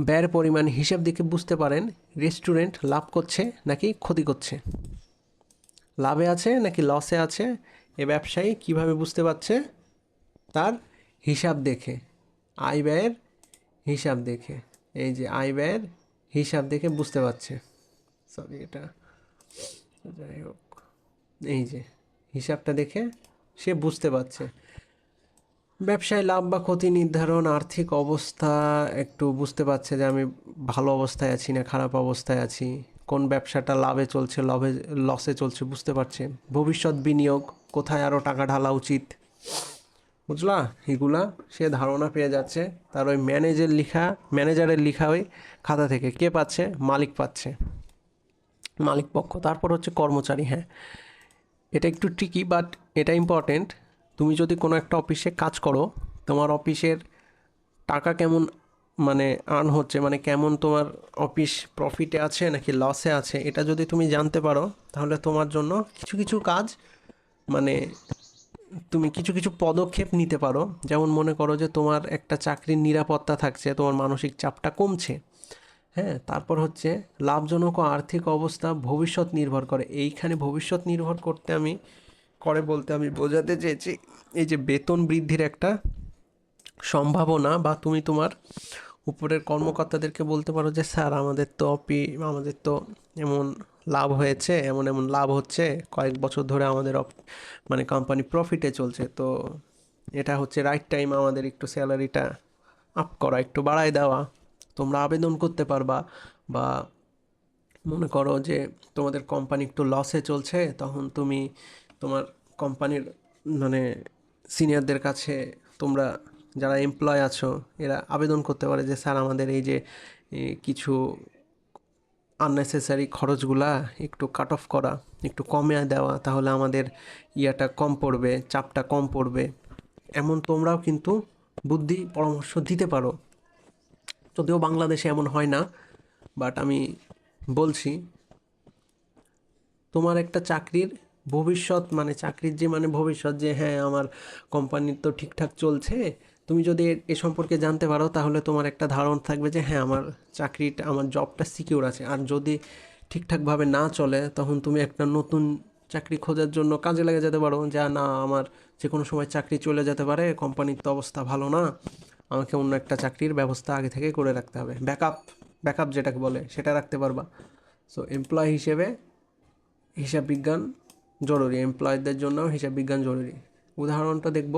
ব্যয়ের পরিমাণ হিসাব দেখে বুঝতে পারেন রেস্টুরেন্ট লাভ করছে নাকি ক্ষতি করছে, লাভে আছে নাকি লসে আছে। এ ব্যবসায়ী কিভাবে বুঝতে পারছে? তার হিসাব দেখে, আয় ব্যয়ের হিসাব দেখে। এই যে আয় ব্যয়ের হিসাব দেখে বুঝতে পারছে। সরি, এটা যাই হোক, এই যে হিসাবটা দেখে সে বুঝতে পারছে। ব্যবসায় লাভ বা ক্ষতি নির্ধারণ, আর্থিক অবস্থা একটু বুঝতে পারছে যে আমি ভালো অবস্থায় আছি না খারাপ অবস্থায় আছি, কোন ব্যবসাটা লাভে চলছে, লসে চলছে বুঝতে পারছে। ভবিষ্যৎ বিনিয়োগ, কোথায় আরও টাকা ঢালা উচিত, বুঝলা? এগুলা সে ধারণা পেয়ে যাচ্ছে তার ওই ম্যানেজারের লিখা ওই খাতা থেকে। কে পাচ্ছে? মালিক পাচ্ছে, মালিক পক্ষ। তারপর হচ্ছে কর্মচারী। হ্যাঁ, এটা একটু ট্রিকি বাট এটা ইম্পর্টেন্ট। তুমি যদি কোনো একটা অফিসে কাজ করো, তোমার অফিসের টাকা কেমন মানে আর্ন হচ্ছে, মানে কেমন তোমার অফিস প্রফিটে আছে নাকি লসে আছে, এটা যদি তুমি জানতে পারো তাহলে তোমার জন্য কিছু কিছু কাজ মানে তুমি কিছু কিছু পদক্ষেপ নিতে পারো। যেমন মনে করো যে তোমার একটা চাকরির নিরাপত্তা থাকছে, তোমার মানসিক চাপটা কমছে। হ্যাঁ, তারপর হচ্ছে লাভজনক ও আর্থিক অবস্থা ভবিষ্যৎ নির্ভর করে। এইখানে ভবিষ্যৎ নির্ভর করতে আমি বলতে আমি বোঝাতে চেয়েছি এই যে বেতন বৃদ্ধির একটা সম্ভাবনা, বা তুমি তোমার উপরের কর্মকর্তাদেরকে বলতে পারো যে স্যার আমাদের তো এমন লাভ হয়েছে, এমন এমন লাভ হচ্ছে, কয়েক বছর ধরে আমাদের মানে কোম্পানি প্রফিটে চলছে, তো এটা হচ্ছে রাইট টাইম আমাদের একটু স্যালারিটা আপ করা, একটু বাড়ায় দেওয়া। তোমরা আবেদন করতে পারবা। বা মনে করো যে তোমাদের কোম্পানি একটু লসে চলছে, তখন তুমি তোমার কোম্পানির মানে সিনিয়রদের কাছে তোমরা যারা এমপ্লয় আছো এরা আবেদন করতে পারে যে স্যার আমাদের এই যে কিছু আননেসেসারি খরচগুলা একটু কাট অফ করা, একটু কমে দেওয়া, তাহলে আমাদের ইয়াটা কম পড়বে, চাপটা কম পড়বে। এমন তোমরাও কিন্তু বুদ্ধি পরামর্শ দিতে পারো। যদিও বাংলাদেশে এমন হয় না, বাট আমি বলছি তোমার একটা চাকরির ভবিষ্যৎ মানে চাকরির যে মানে ভবিষ্যৎ যে হ্যাঁ আমার কোম্পানির তো ঠিকঠাক চলছে, তুমি যদি এ সম্পর্কে জানতে পারো তাহলে তোমার একটা ধারণা থাকবে যে হ্যাঁ আমার চাকরিটা, আমার জবটা সিকিউর আছে। আর যদি ঠিকঠাকভাবে না চলে তখন তুমি একটা নতুন চাকরি খোঁজার জন্য কাজে লেগে যেতে পারো, যা না আমার যে কোনো সময় চাকরি চলে যেতে পারে, কোম্পানির তো অবস্থা ভালো না, আমাকে অন্য একটা চাকরির ব্যবস্থা আগে থেকে করে রাখতে হবে। ব্যাকআপ যেটাকে বলে সেটা রাখতে পারবা। সো এমপ্লয় হিসেবে হিসাব বিজ্ঞান জরুরি, এমপ্লয়ীদের জন্যও হিসাব বিজ্ঞান জরুরি। উদাহরণটা দেখব,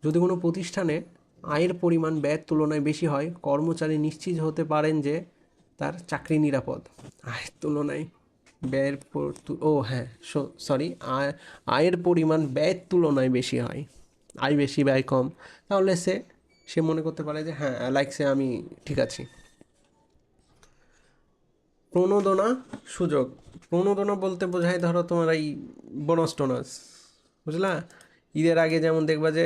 যদি কোনো প্রতিষ্ঠানে আয়ের পরিমাণ ব্যয়ের তুলনায় বেশি হয়, কর্মচারী নিশ্চিত হতে পারেন যে তার চাকরি নিরাপদ। আয়ের তুলনায় ব্যয়ের আয়ের পরিমাণ ব্যয়ের তুলনায় বেশি হয়, আয় বেশি ব্যয় কম, তাহলে সে মনে করতে পারে যে হ্যাঁ আমি ঠিক আছি। প্রণোদনা, সুযোগ। প্রণোদনা বলতে বোঝায় ধরো তোমার এই বোনাস টোনাস, বুঝলা? ঈদের আগে যেমন দেখবা যে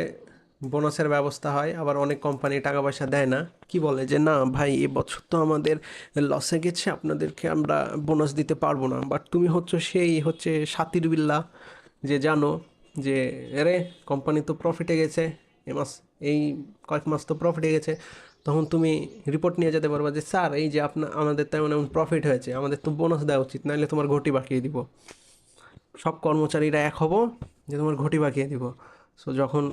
বোনাসের ব্যবস্থা হয়, আবার অনেক কোম্পানি টাকা পয়সা দেয় না, কি বলে যে না ভাই এবছর তো আমাদের লসে গেছে, আপনাদেরকে আমরা বোনাস দিতে পারবো না। বাট তুমি হচ্ছে সাতির বিল্লা যে জানো যে আরে কোম্পানি তো প্রফিটে গেছে, এই কয়েক মাস তো প্রফিটে গেছে, তখন তুমি রিপোর্ট নিয়ে যেতে পারবা যে স্যার এই যে আমাদের তেমন এমন প্রফিট হয়েছে, আমাদের তো বোনাস দেওয়া উচিত, নাহলে তোমার ঘটি বাকিয়ে দিব। সব কর্মচারীরা এক হব যে তোমার ঘটি বাকিয়ে দিব। সো যখন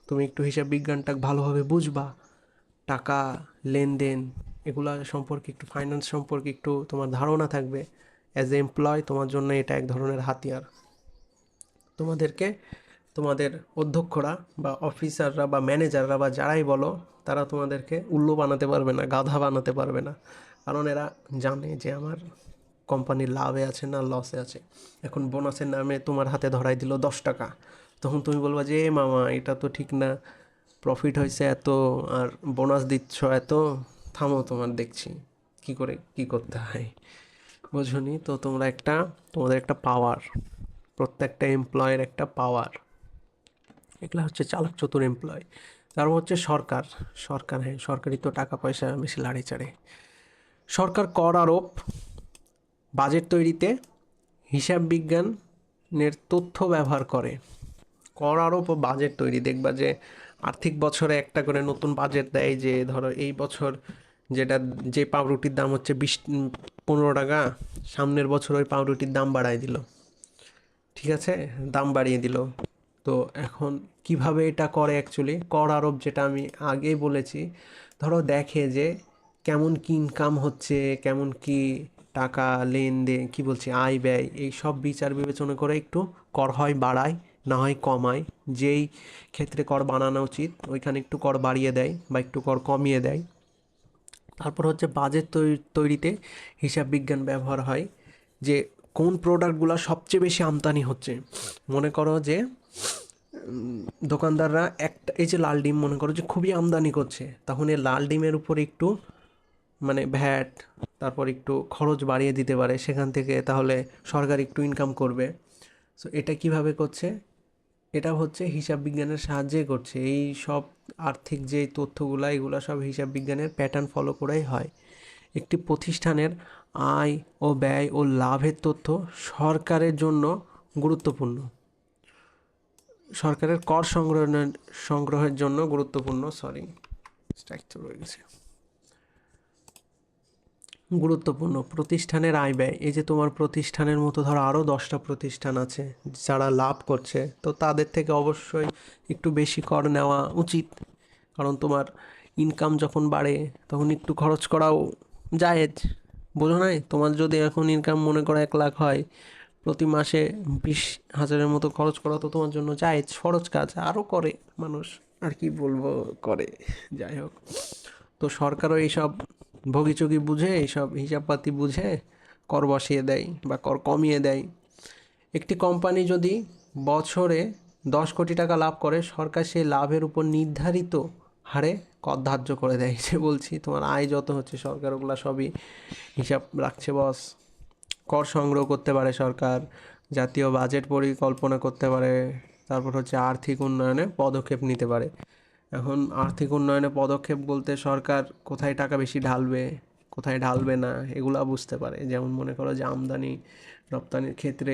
তুমি একটু হিসাব বিজ্ঞানটা ভালোভাবে বুঝবা, টাকা লেনদেন এগুলা সম্পর্কে একটু, ফাইন্যান্স সম্পর্কে একটু তোমার ধারণা থাকবে, অ্যাজ এ এমপ্লয় তোমার জন্য এটা এক ধরনের হাতিয়ার। তোমাদেরকে তোমাদের অধ্যক্ষরা বা অফিসাররা বা ম্যানেজাররা বা যারাই বলো তারা তোমাদেরকে উল্লু বানাতে পারবে না, গাধা বানাতে পারবে না, কারণ এরা জানে যে আমার কোম্পানি লাভে আছে না লসে আছে। এখন বোনাসের নামে তোমার হাতে ধরাই দিল 10 টাকা, তখন তুমি বলবা যে এ মামা এটা তো ঠিক না, প্রফিট হয়েছে এত আর বোনাস দিচ্ছ এত, থামো তোমার দেখছি কি করে কি করতে হয়। বুঝনি তো? তোমাদের একটা পাওয়ার, প্রত্যেকটা এমপ্লয়ের একটা পাওয়ার, এগুলো হচ্ছে চালাক চতুর এমপ্লয়। তারপর হচ্ছে সরকার। সরকার, হ্যাঁ সরকারি তো টাকা পয়সা বেশি লাড়ি চাড়ে। সরকার কর আরোপ, বাজেট তৈরিতে হিসাব বিজ্ঞানের তথ্য ব্যবহার করে। কর আরোপ ও বাজেট তৈরি, দেখবা যে আর্থিক বছরে একটা করে নতুন বাজেট দেয়, যে ধরো এই বছর যেটা যে পাউরুটির দাম হচ্ছে 15 টাকা, সামনের বছর ওই পাউরুটির দাম বাড়ায় দিল, ঠিক আছে, দাম বাড়িয়ে দিল। তো এখন কিভাবে এটা করে অ্যাকচুয়ালি, কর আরোপ যেটা আমি আগেই বলেছি, ধরো দেখে যে কেমন কি ইনকাম হচ্ছে, কেমন কি টাকা লেনদেন, কি বলছি আয় ব্যয়, এই সব বিচার বিবেচনা করে একটু কর হয় বাড়ায়, না হয় কমায়। যেই ক্ষেত্রে কর বাড়ানো উচিত ওইখানে একটু কর বাড়িয়ে দেয় বা একটু কর কমিয়ে দেয়। তারপর হচ্ছে বাজেট তৈরিতে হিসাব বিজ্ঞান ব্যবহার হয়, যে কোন প্রোডাক্টগুলো সবচেয়ে বেশি আমদানি হচ্ছে। মনে করো যে দোকানদাররা একটা, এই যে লাল ডিম মনে করো যে খুবই আমদানি করছে, তখন এই লাল ডিমের উপর একটু মানে ভ্যাট, তারপর একটু খরচ বাড়িয়ে দিতে পারে সেখান থেকে, তাহলে সরকার একটু ইনকাম করবে। সো এটা কিভাবে করছে, এটা হচ্ছে হিসাব বিজ্ঞানের সাহায্যে করছে। এই সব আর্থিক যে তথ্যগুলো, এগুলো সব হিসাব বিজ্ঞানের প্যাটার্ন ফলো করেই হয়। একটি প্রতিষ্ঠানের আয় ও ব্যয় ও লাভের তথ্য সরকারের জন্য গুরুত্বপূর্ণ, সরকারের কর সংগ্রহের জন্য গুরুত্বপূর্ণ, সরি স্ট্রাইক তো রয়ে গেছে, গুরুত্বপূর্ণ। প্রতিষ্ঠানের আয় ব্যয়, এই যে তোমার প্রতিষ্ঠানের মতো ধরো আরও 10টা প্রতিষ্ঠান আছে যারা লাভ করছে, তো তাদের থেকে অবশ্যই একটু বেশি কর নেওয়া উচিত, কারণ তোমার ইনকাম যখন বাড়ে তখন একটু খরচ করাও জায়েজ। বোঝো নাই? তোমার যদি এখন ইনকাম মনে করো 1 লাখ হয়, প্রতি মাসে 20,000-এর মতো খরচ করা তো তোমার জন্য জায়েজ, ফরজ কাজ, আরও করে মানুষ, আর কি বলবো, করে। যাই হোক, তো সরকারও এইসব ভোগিচুগি বুঝে, এইসব হিসাবপাতি বুঝে কর বসিয়ে দেয় বা কর কমিয়ে দেয়। একটি কোম্পানি যদি বছরে 10 কোটি টাকা লাভ করে, সরকার সেই লাভের উপর নির্ধারিত হারে কর ধার্য করে দেয়। যে বলছি তোমার আয় যত হচ্ছে সরকার ওগুলা সবই হিসাব রাখছে বস। কর সংগ্রহ করতে পারে সরকার, জাতীয় বাজেট পরিকল্পনা করতে পারে, তারপর হচ্ছে আর্থিক উন্নয়নে পদক্ষেপ নিতে পারে। এখন আর্থিক উন্নয়নে পদক্ষেপ বলতে সরকার কোথায় টাকা বেশি ঢালবে, কোথায় ঢালবে না, এগুলা বুঝতে পারে। যেমন মনে করো যে আমদানি রপ্তানির ক্ষেত্রে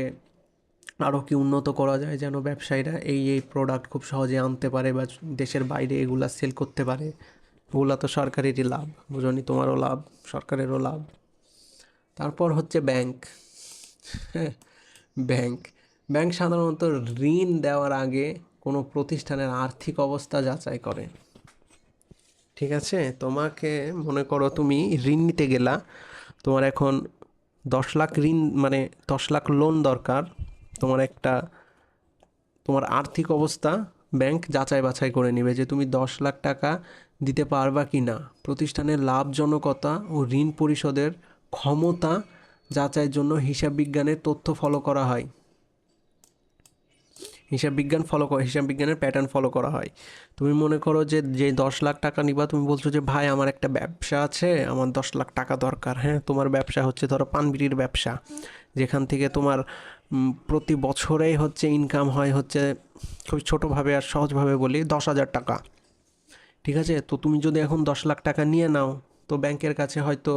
আরও কি উন্নত করা যায়, যেন ব্যবসায়ীরা এই প্রোডাক্ট খুব সহজে আনতে পারে বা দেশের বাইরে এগুলা সেল করতে পারে। ওগুলা তো সরকারেরই লাভ, বুঝনি? তোমারও লাভ, সরকারেরও লাভ। তারপর হচ্ছে ব্যাংক। হ্যাঁ, ব্যাংক ব্যাংক সাধারণত ঋণ দেওয়ার আগে কোনো প্রতিষ্ঠানের আর্থিক অবস্থা যাচাই করে, ঠিক আছে? তোমাকে মনে করো তুমি ঋণ নিতে গেলা, তোমার এখন 10 লাখ ঋণ, মানে 10 লাখ লোন দরকার। তোমার আর্থিক অবস্থা ব্যাংক যাচাই বাছাই করে নেবে যে তুমি 10 লাখ টাকা দিতে পারবা কি না। প্রতিষ্ঠানের লাভজনকতা ও ঋণ পরিশোধের ক্ষমতা যাচাইয়ের জন্য হিসাব বিজ্ঞানের তথ্য ফলো করা হয়, হিসাব বিজ্ঞানের প্যাটার্ন ফলো করা হয়। তুমি মনে করো যে 10 লাখ টাকা নিবা, তুমি বলছো যে ভাই আমার একটা ব্যবসা আছে, আমার 10 লাখ টাকা দরকার। হ্যাঁ, তোমার ব্যবসা হচ্ছে ধরো পানবিড়ির ব্যবসা, যেখান থেকে তোমার প্রতি বছরেই হচ্ছে ইনকাম হয় হচ্ছে, খুব ছোটোভাবে আর সহজভাবে বলি, 10,000 টাকা, ঠিক আছে? তো তুমি যদি এখন 10 লাখ টাকা নিয়ে নাও, তো ব্যাংকের কাছে হয়তো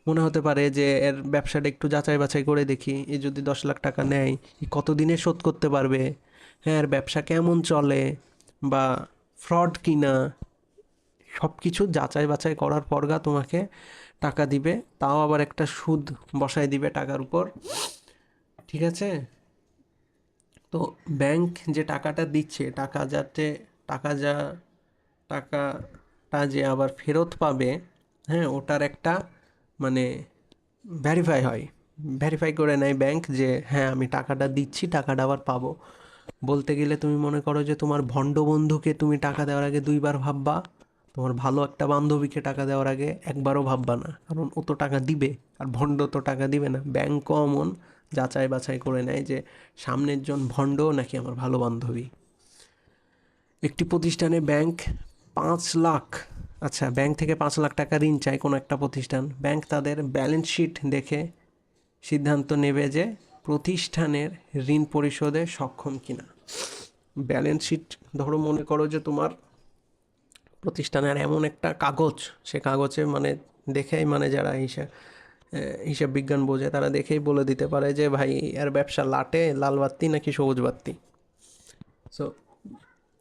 মনে হতে পারে যে এর ব্যবসাটা একটু যাচাই বাছাই করে দেখি, এ যদি 10 লাখ টাকা নেয় কতদিনে শোধ করতে পারবে, হ্যাঁ আর ব্যবসা কেমন চলে বা ফ্রড কিনা, সব কিছু যাচাই বাছাই করার পরগা তোমাকে টাকা দিবে, তাও আবার একটা সুদ বসায় দিবে টাকার উপর, ঠিক আছে? তো ব্যাংক যে টাকাটা দিচ্ছে, টাকা যা টাকাটা যে আবার ফেরত পাবে, হ্যাঁ ওটার একটা মানে ভেরিফাই করে নেয় ব্যাংক যে হ্যাঁ আমি টাকাটা দিচ্ছি, টাকাটা আবার পাবো। বলতে গেলে তুমি মনে করো যে তোমার ভণ্ড বন্ধুকে তুমি টাকা দেওয়ার আগে 2বার ভাববা, তোমার ভালো একটা বান্ধবীকে টাকা দেওয়ার আগে একবারও ভাববা না, কারণ ও তো টাকা দিবে, আর ভণ্ড তো টাকা দিবে না। ব্যাংকও এমন যাচাই বাছাই করে নেয় যে সামনের জন ভণ্ড নাকি আমার ভালো বান্ধবী। একটি প্রতিষ্ঠানে ব্যাংক 5 লাখ, আচ্ছা ব্যাংক থেকে 5 লাখ টাকা ঋণ চায় কোনো একটা প্রতিষ্ঠান, ব্যাংক তাদের ব্যালেন্স শিট দেখে সিদ্ধান্ত নেবে যে প্রতিষ্ঠানের ঋণ পরিশোধে সক্ষম কিনা। ব্যালেন্স শিট, ধরো মনে করো যে তোমার প্রতিষ্ঠানের এমন একটা কাগজ, সে কাগজে মানে দেখেই মানে যারা হিসাব বিজ্ঞান বোঝে তারা দেখেই বলে দিতে পারে যে ভাই এর ব্যবসা লাটে, লাল বাত্তি নাকি সবুজ বাত্তি। সো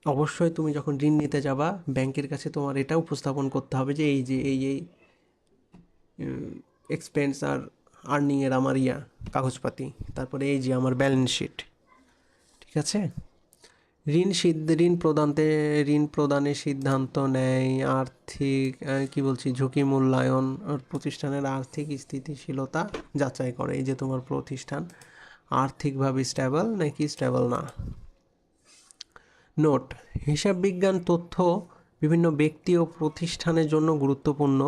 অবশ্যই তুমি যখন ঋণ নিতে যাবা ব্যাংকের কাছে তোমার এটা উপস্থাপন করতে হবে যে এই এক্সপেন্স আর আর্নিংয়ের আমার কাগজপাতি, তারপরে এই যে আমার ব্যালেন্স শিট, ঠিক আছে। ঋণ প্রদানের সিদ্ধান্ত নেয় আর্থিক ঝুঁকি মূল্যায়ন আর প্রতিষ্ঠানের আর্থিক স্থিতিশীলতা যাচাই করে, এই যে তোমার প্রতিষ্ঠান আর্থিকভাবে স্টেবল নাকি স্টেবল না। নোট: হিসাব বিজ্ঞান তথ্য বিভিন্ন ব্যক্তি ও প্রতিষ্ঠানের জন্য গুরুত্বপূর্ণ।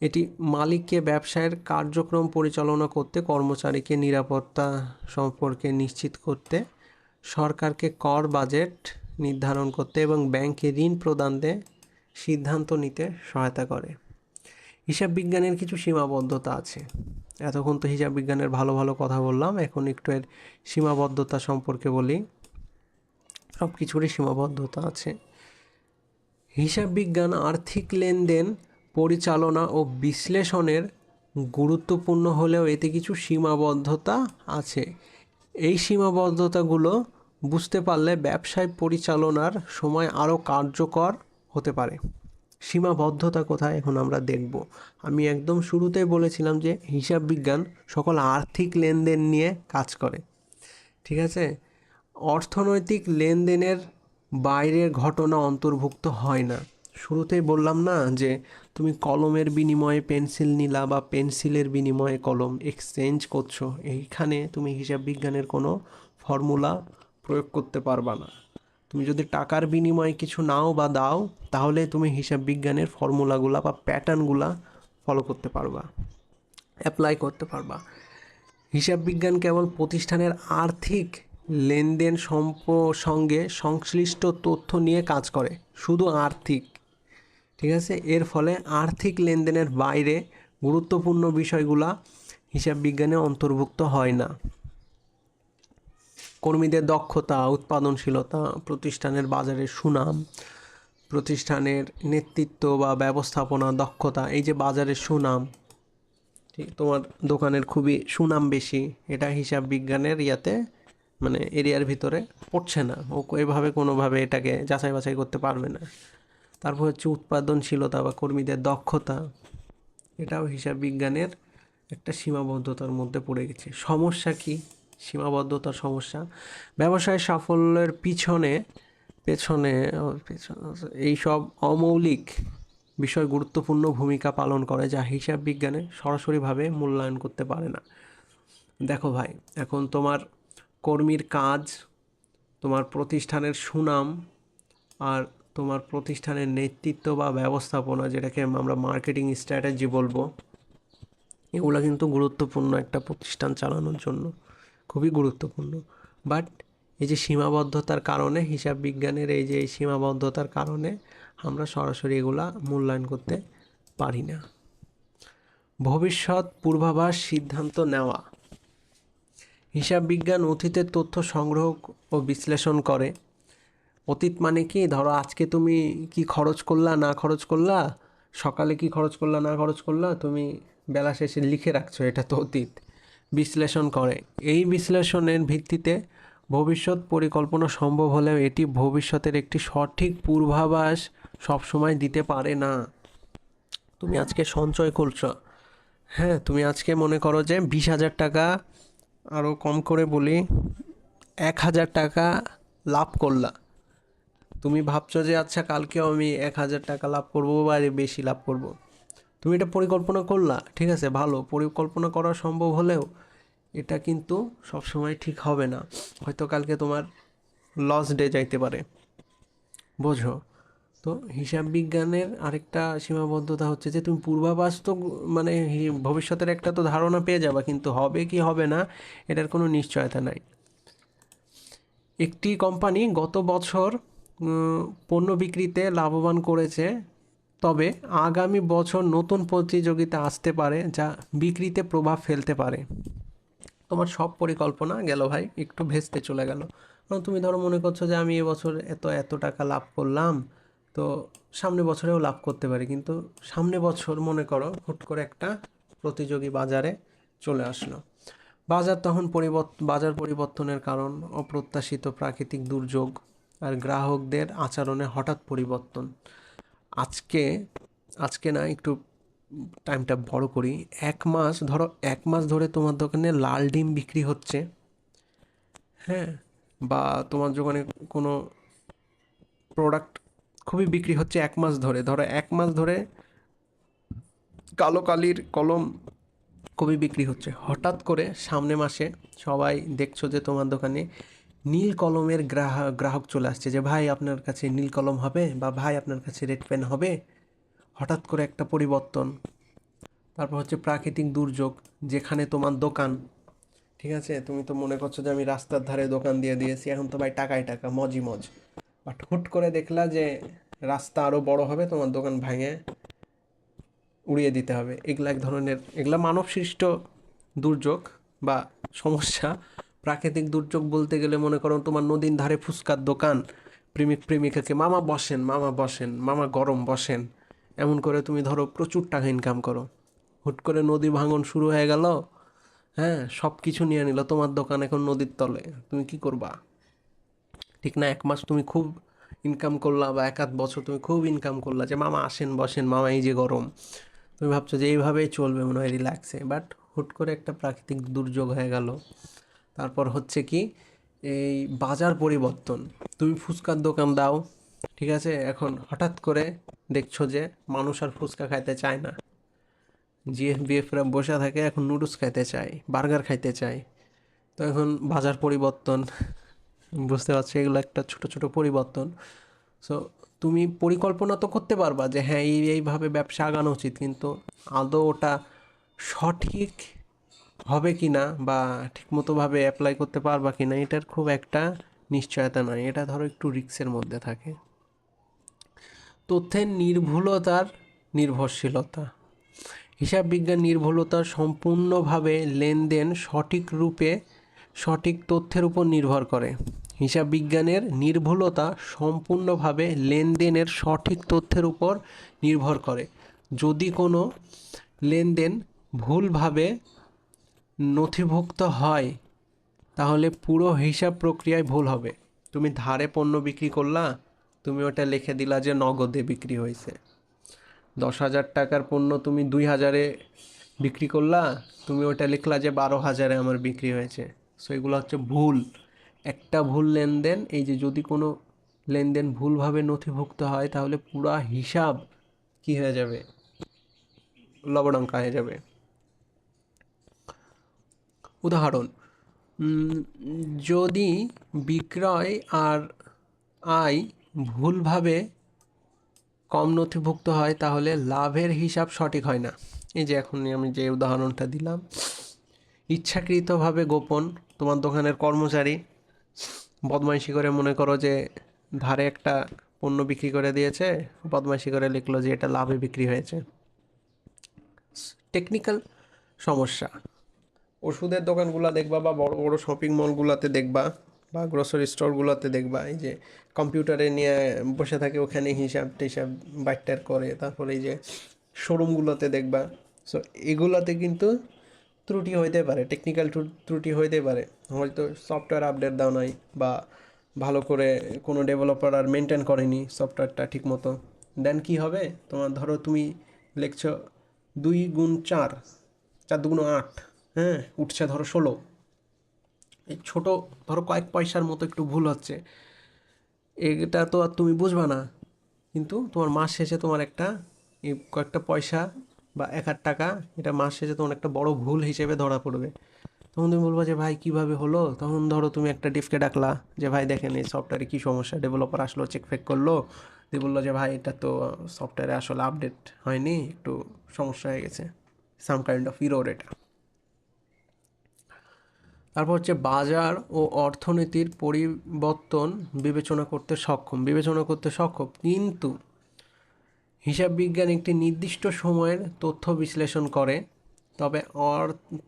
এটি মালিককে ব্যবসায়ের কার্যক্রম পরিচালনা করতে, কর্মচারীকে নিরাপত্তা সম্পর্কে নিশ্চিত করতে, সরকারকে কর বাজেট নির্ধারণ করতে এবং ব্যাংকে ঋণ প্রদানে সিদ্ধান্ত নিতে সহায়তা করে। হিসাব বিজ্ঞানের কিছু সীমাবদ্ধতা আছে। এতক্ষণ তো হিসাব বিজ্ঞানের ভালো ভালো কথা বললাম, এখন একটু এর সীমাবদ্ধতা সম্পর্কে বলি। সব কিছুরই সীমাবদ্ধতা আছে। হিসাব বিজ্ঞান আর্থিক লেনদেন পরিচালনা ও বিশ্লেষণের গুরুত্বপূর্ণ হলেও এতে কিছু সীমাবদ্ধতা আছে। এই সীমাবদ্ধতাগুলো বুঝতে পারলে ব্যবসায় পরিচালনার সময় আরও কার্যকর হতে পারে। সীমাবদ্ধতা কোথায় এখন আমরা দেখব। আমি একদম শুরুতেই বলেছিলাম যে হিসাব বিজ্ঞান সকল আর্থিক লেনদেন নিয়ে কাজ করে, ঠিক আছে। অর্থনৈতিক লেনদেনের বাইরের ঘটনা অন্তর্ভুক্ত হয় না। শুরুতেই বললাম না যে তুমি কলমের বিনিময়ে পেন্সিল নিলা বা পেন্সিলের বিনিময়ে কলম এক্সচেঞ্জ করছো, এইখানে তুমি হিসাব বিজ্ঞানের কোনো ফর্মুলা প্রয়োগ করতে পারবা না। তুমি যদি টাকার বিনিময়ে কিছু নাও বা দাও, তাহলে তুমি হিসাব বিজ্ঞানের ফর্মুলাগুলা বা প্যাটার্নগুলা ফলো করতে পারবা, অ্যাপ্লাই করতে পারবা। হিসাব বিজ্ঞান কেবল প্রতিষ্ঠানের আর্থিক লেনদেন সঙ্গে সংশ্লিষ্ট তথ্য নিয়ে কাজ করে, শুধু আর্থিক, ঠিক আছে। এর ফলে আর্থিক লেনদেনের বাইরে গুরুত্বপূর্ণ বিষয়গুলা হিসাব বিজ্ঞানে অন্তর্ভুক্ত হয় না। কর্মীদের দক্ষতা, উৎপাদনশীলতা, প্রতিষ্ঠানের বাজারের সুনাম, প্রতিষ্ঠানের নেতৃত্ব বা ব্যবস্থাপনা দক্ষতা, এই যে বাজারের সুনাম, ঠিক তোমার দোকানের খুবই সুনাম বেশি, এটা হিসাব বিজ্ঞানের মানে এরিয়ার ভিতরে পড়ছে না, ও এভাবে কোনোভাবে এটাকে যাচাই বাছাই করতে পারবে না। তারপর হচ্ছে উৎপাদনশীলতা বা কর্মীদের দক্ষতা, এটাও হিসাব বিজ্ঞানের একটা সীমাবদ্ধতার মধ্যে পড়ে গেছে। সমস্যা কি? সীমাবদ্ধতার সমস্যা: ব্যবসায় সাফল্যের পেছনে এইসব অমৌলিক বিষয় গুরুত্বপূর্ণ ভূমিকা পালন করে, যা হিসাব বিজ্ঞানে সরাসরিভাবে মূল্যায়ন করতে পারে না। দেখো ভাই, এখন তোমার কর্মীর কাজ, তোমার প্রতিষ্ঠানের সুনাম, আর তোমার প্রতিষ্ঠানের নেতৃত্ব বা ব্যবস্থাপনা, যেটাকে আমরা মার্কেটিং স্ট্র্যাটেজি বলবো, এগুলো কিন্তু গুরুত্বপূর্ণ একটা প্রতিষ্ঠান চালানোর জন্য, খুবই গুরুত্বপূর্ণ। বাট এই যে সীমাবদ্ধতার কারণে, হিসাব বিজ্ঞানের এই যে সীমাবদ্ধতার কারণে আমরা সরাসরি এগুলা মূল্যায়ন করতে পারি না। ভবিষ্যৎ পূর্বাভাস সিদ্ধান্ত নেওয়া: হিসাব বিজ্ঞান অতীতের তথ্য সংগ্রহ ও বিশ্লেষণ করে। অতীত মানে কি? ধরো আজকে তুমি কি খরচ করলা না খরচ করলা, সকালে কি খরচ করলা না খরচ করলা, তুমি বেলা শেষে লিখে রাখছো, এটা তো অতীত। বিশ্লেষণ করে, এই বিশ্লেষণের ভিত্তিতে ভবিষ্যৎ পরিকল্পনা সম্ভব হলেও এটি ভবিষ্যতের একটি সঠিক পূর্বাভাস সবসময় দিতে পারে না। তুমি আজকে সঞ্চয় করছো, হ্যাঁ, তুমি আজকে মনে করো যে 20,000 টাকা, আরও কম করে বলি 1,000 টাকা লাভ করলা। তুমি ভাবছো যে আচ্ছা কালকেও আমি 1,000 টাকা লাভ করবো বা বেশি লাভ করব। তুমি এটা পরিকল্পনা করলা, ঠিক আছে, ভালো পরিকল্পনা করা সম্ভব হলেও এটা কিন্তু সবসময় ঠিক হবে না। হয়তো কালকে তোমার লস ডে যাইতে পারে, বোঝো। তো হিসাব বিজ্ঞানের আরেকটা সীমাবদ্ধতা হচ্ছে যে তুমি পূর্বাভাস তো মানে ভবিষ্যতের একটা তো ধারণা পেয়ে যাবা, কিন্তু হবে কি হবে না এটার কোনো নিশ্চয়তা নাই। একটি কোম্পানি গত বছর পণ্য বিক্রিতে লাভবান করেছে, তবে আগামী বছর নতুন প্রতিযোগিতা আসতে পারে যা বিক্রিতে প্রভাব ফেলতে পারে। তোমার সব পরিকল্পনা গেল ভাই, একটু ভেস্তে চলে গেল। কারণ তুমি ধরো মনে করছো যে আমি এবছর এত এত টাকা লাভ করলাম, তো সামনে বছরেও লাভ করতে পারি, কিন্তু সামনে বছর মনে করো হুট করে একটা প্রতিযোগী বাজারে চলে আসলো। বাজার পরিবর্তনের কারণ অপ্রত্যাশিত প্রাকৃতিক দুর্যোগ আর গ্রাহকদের আচরণে হঠাৎ পরিবর্তন। আজকে আজকে না একটু টাইমটা বড় করি। 1 মাস ধরো, 1 মাস ধরে তোমার দোকানে লাল ডিম বিক্রি হচ্ছে, হ্যাঁ, বা তোমার দোকানে কোনো প্রোডাক্ট খুবই বিক্রি হচ্ছে 1 মাস ধরে, ধরো 1 মাস ধরে কালো কালির কলম খুবই বিক্রি হচ্ছে। হঠাৎ করে সামনে মাসে সবাই দেখছো যে তোমার দোকানে নীল কলমের গ্রাহক চলে আসছে, যে ভাই আপনার কাছে নীল কলম হবে, বা ভাই আপনার কাছে রেড পেন হবে। হঠাৎ করে একটা পরিবর্তন। তারপর হচ্ছে প্রাকৃতিক দুর্যোগ, যেখানে তোমার দোকান, ঠিক আছে, তুমি তো মনে করছো যে আমি রাস্তার ধারে দোকান দিয়ে দিয়েছি, এখন তো ভাই টাকায় টাকা, মজই মজ। বাট হুট করে দেখলা যে রাস্তা আরও বড় হবে, তোমার দোকান ভাঙে উড়িয়ে দিতে হবে। এগুলা এক ধরনের, এগুলা মানব সৃষ্ট দুর্যোগ বা সমস্যা। প্রাকৃতিক দুর্যোগ বলতে গেলে মনে করো তোমার নদীর ধারে ফুচকার দোকান, প্রেমিক প্রেমিকাকে মামা বসেন, মামা বসেন, মামা গরম বসেন, এমন করে তুমি ধরো প্রচুর টাকা ইনকাম করো। হুট করে নদী ভাঙন শুরু হয়ে গেল, হ্যাঁ, সব কিছু নিয়ে নিল, তোমার দোকান এখন নদীর তলে, তুমি কি করবা? ঠিক না? 1 মাস তুমি খুব ইনকাম করলা, বা 1 আধ বছর তুমি খুব ইনকাম করলা, যে মামা আসেন বসেন, মামা এই যে গরম, তুমি ভাবছো যে এইভাবেই চলবে মনে হয় রিল্যাক্সে। বাট হুট করে একটা প্রাকৃতিক দুর্যোগ হয়ে গেল। তারপর হচ্ছে কি, এই বাজার পরিবর্তন। তুমি ফুচকার দোকান দাও, ঠিক আছে, এখন হঠাৎ করে দেখছো যে মানুষ আর ফুচকা খাইতে চায় না, জিএফবিএফরা বসে থাকে, এখন নুডলস খাইতে চায়, বার্গার খাইতে চায়। তো এখন বাজার পরিবর্তন, বুঝতে পারছো, এগুলো একটা ছোট ছোট পরিবর্তন। সো তুমি পরিকল্পনা তো করতে পারবা যে হ্যাঁ এইভাবে ব্যবসা আগানো উচিত, কিন্তু আদৌ ওটা সঠিক হবে কি না, বা ঠিকমতোভাবে অ্যাপ্লাই করতে পারবা কি না, এটার খুব একটা নিশ্চয়তা নয়। এটা ধরো একটু রিস্কের মধ্যে থাকে। তথ্যের নির্ভুলতার নির্ভরশীলতা। হিসাব বিজ্ঞান নির্ভুলতা সম্পূর্ণভাবে লেনদেন সঠিক রূপে সঠিক তথ্যের উপর নির্ভর করে। হিসাব বিজ্ঞানের নির্ভুলতা সম্পূর্ণভাবে লেনদেনের সঠিক তথ্যের উপর নির্ভর করে। যদি কোনো লেনদেন ভুলভাবে নথিভুক্ত হয়, তাহলে পুরো হিসাব প্রক্রিয়ায় ভুল হবে। তুমি ধারে পণ্য বিক্রি করলা, তুমি ওটা লিখে দিলা যে নগদে বিক্রি হয়েছে। 10,000 টাকার পণ্য তুমি 2,000-এ বিক্রি করলা, তুমি ওটা লিখলা যে 12,000-এ আমার বিক্রি হয়েছে। সো এগুলো হচ্ছে ভুল। একটা ভুল লেনদেন, এই যে যদি কোনো লেনদেন ভুলভাবে নথিভুক্ত হয়, তাহলে পুরা হিসাব কি হয়ে যাবে, লবডঙ্কা হয়ে যাবে। উদাহরণ, যদি বিক্রয় আর আয় ভুলভাবে কম নথিভুক্ত হয়, তাহলে লাভের হিসাব সঠিক হয় না। এই যে এখন আমি যে উদাহরণটা দিলাম, ইচ্ছাকৃতভাবে গোপন, তোমার দোকানের কর্মচারী বদমাইশি করে মনে করো যে ধারে একটা পণ্য বিক্রি করে দিয়েছে, বদমাইশি করে লিখলো যে এটা লাভে বিক্রি হয়েছে। টেকনিক্যাল সমস্যা। ওষুধের দোকানগুলো দেখবা, বা বড় বড় শপিং মলগুলোতে দেখবা, বা গ্রোসারি স্টোরগুলোতে দেখবা, এই যে কম্পিউটারে নিয়ে বসে থাকে, ওখানে হিসাব টিসাব বাইটার করে। তারপরে এই যে শোরুমগুলোতে দেখবা। সো এগুলাতে কিন্তু ত্রুটি হইতে পারে, টেকনিক্যাল ত্রুটি হইতে পারে। হয়তো সফটওয়্যার আপডেট দাও নাই, বা ভালো করে কোনো ডেভেলপার আর মেনটেন করেনি সফটওয়্যারটা ঠিক মতো। দেন কী হবে, তোমার ধরো তুমি লিখছো 2 গুণ 4, 4 দুগুণ 8, হ্যাঁ, উঠছে ধরো 16। এই ছোটো ধরো কয়েক পয়সার মতো একটু ভুল হচ্ছে, এটা তো আর তুমি বুঝবা না, কিন্তু তোমার মাস শেষে তোমার একটা এই কয়েকটা পয়সা বা 1,000 টাকা, এটা মাস শেষে তোমার একটা বড় ভুল হিসেবে ধরা পড়বে। তখন তুমি বলবো যে ভাই কীভাবে হলো, তখন ধরো তুমি একটা ডিফকে ডাকলা যে ভাই দেখেন এই সফটওয়্যারে কী সমস্যা, ডেভেলপার আসলো চেক ফেক করলো, দিয়ে বললো যে ভাই এটা তো সফটওয়্যারে আসলে আপডেট হয়নি, একটু সমস্যা হয়ে গেছে, সাম কাইন্ড অফ ইরোর এটা। তারপর হচ্ছে বাজার ও অর্থনীতির পরিবর্তন বিবেচনা করতে সক্ষম, কিন্তু হিসাব বিজ্ঞান একটি নির্দিষ্ট সময়ের তথ্য বিশ্লেষণ করে। তবে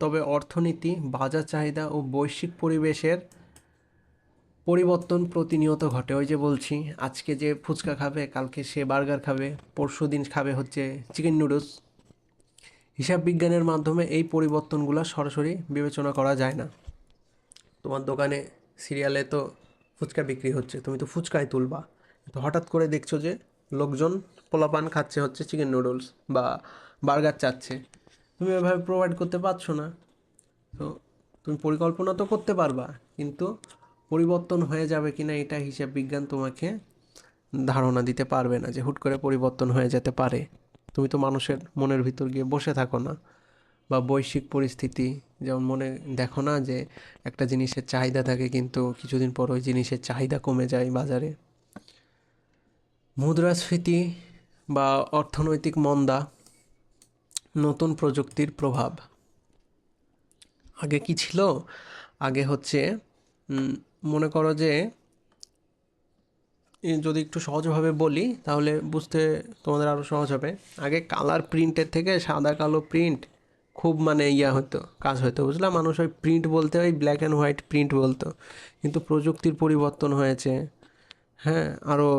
তবে অর্থনীতি, বাজার চাহিদা ও বৈশ্বিক পরিবেশের পরিবর্তন প্রতিনিয়ত ঘটে। ওই যে বলছি, আজকে যে ফুচকা খাবে, কালকে সে বার্গার খাবে, পরশু দিন খাবে হচ্ছে চিকেন নুডলস। হিসাব বিজ্ঞানের মাধ্যমে এই পরিবর্তনগুলো সরাসরি বিবেচনা করা যায় না। তোমার দোকানে সিরিয়ালে তো ফুচকা বিক্রি হচ্ছে, তুমি তো ফুচকাই তুলবা, তো হঠাৎ করে দেখছো যে লোকজন পোলাপান খাচ্ছে হচ্ছে চিকেন নুডলস বা বার্গার চাচ্ছে, তুমি ওইভাবে প্রোভাইড করতে পারছো না। তো তুমি পরিকল্পনা তো করতে পারবা, কিন্তু পরিবর্তন হয়ে যাবে কিনা এটা হিসাব বিজ্ঞান তোমাকে ধারণা দিতে পারবে না যে হুট করে পরিবর্তন হয়ে যেতে পারে। তুমি তো মানুষের মনের ভিতর গিয়ে বসে থাকো না। বা বৈশ্বিক পরিস্থিতি, যেমন মনে দেখো না যে একটা জিনিসের চাহিদা থাকে কিন্তু কিছুদিন পর ওই জিনিসের চাহিদা কমে যায় বাজারে। মুদ্রাস্ফীতি বা অর্থনৈতিক মন্দা, নতুন প্রযুক্তির প্রভাব। আগে কি ছিল? আগে হচ্ছে মনে করো যে যদি একটু সহজভাবে বলি তাহলে বুঝতে তোমাদের আরও সহজ হবে। আগে কালার প্রিন্টের থেকে সাদা কালো প্রিন্ট খুব মানে হতো, কাজ হতো, বুঝলাম, মানুষ ওই প্রিন্ট বলতে ওই ব্ল্যাক অ্যান্ড হোয়াইট প্রিন্ট বলতো। কিন্তু প্রযুক্তির পরিবর্তন হয়েছে, হ্যাঁ, আরও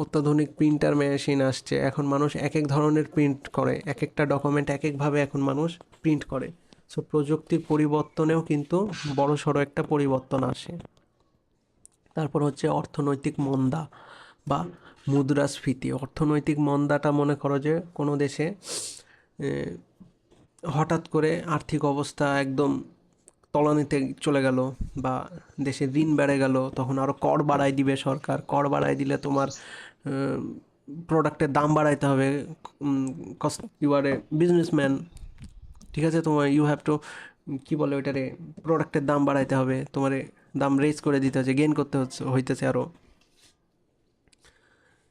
অত্যাধুনিক প্রিন্টার মেশিন আসছে, এখন মানুষ এক এক ধরনের প্রিন্ট করে, এক একটা ডকুমেন্ট এক একভাবে এখন মানুষ প্রিন্ট করে। সো প্রযুক্তির পরিবর্তনেও কিন্তু বড়সড় একটা পরিবর্তন আসে। তারপর হচ্ছে অর্থনৈতিক মন্দা বা মুদ্রাস্ফীতি। অর্থনৈতিক মন্দাটা মনে করো যে কোনো দেশে হঠাৎ করে আর্থিক অবস্থা একদম তলানিতে চলে গেল, বা দেশের ঋণ বেড়ে গেল, তখন আরও কর বাড়াই দিবে সরকার। কর বাড়াই দিলে তোমার প্রোডাক্টের দাম বাড়াইতে হবে, cause you are a businessman, ঠিক আছে, তোমার ইউ হ্যাভ টু কী বলে ওইটারে, প্রোডাক্টের দাম বাড়াইতে হবে, তোমার দাম রেজ করে দিতে হচ্ছে, গেইন করতে হইতেছে আরও।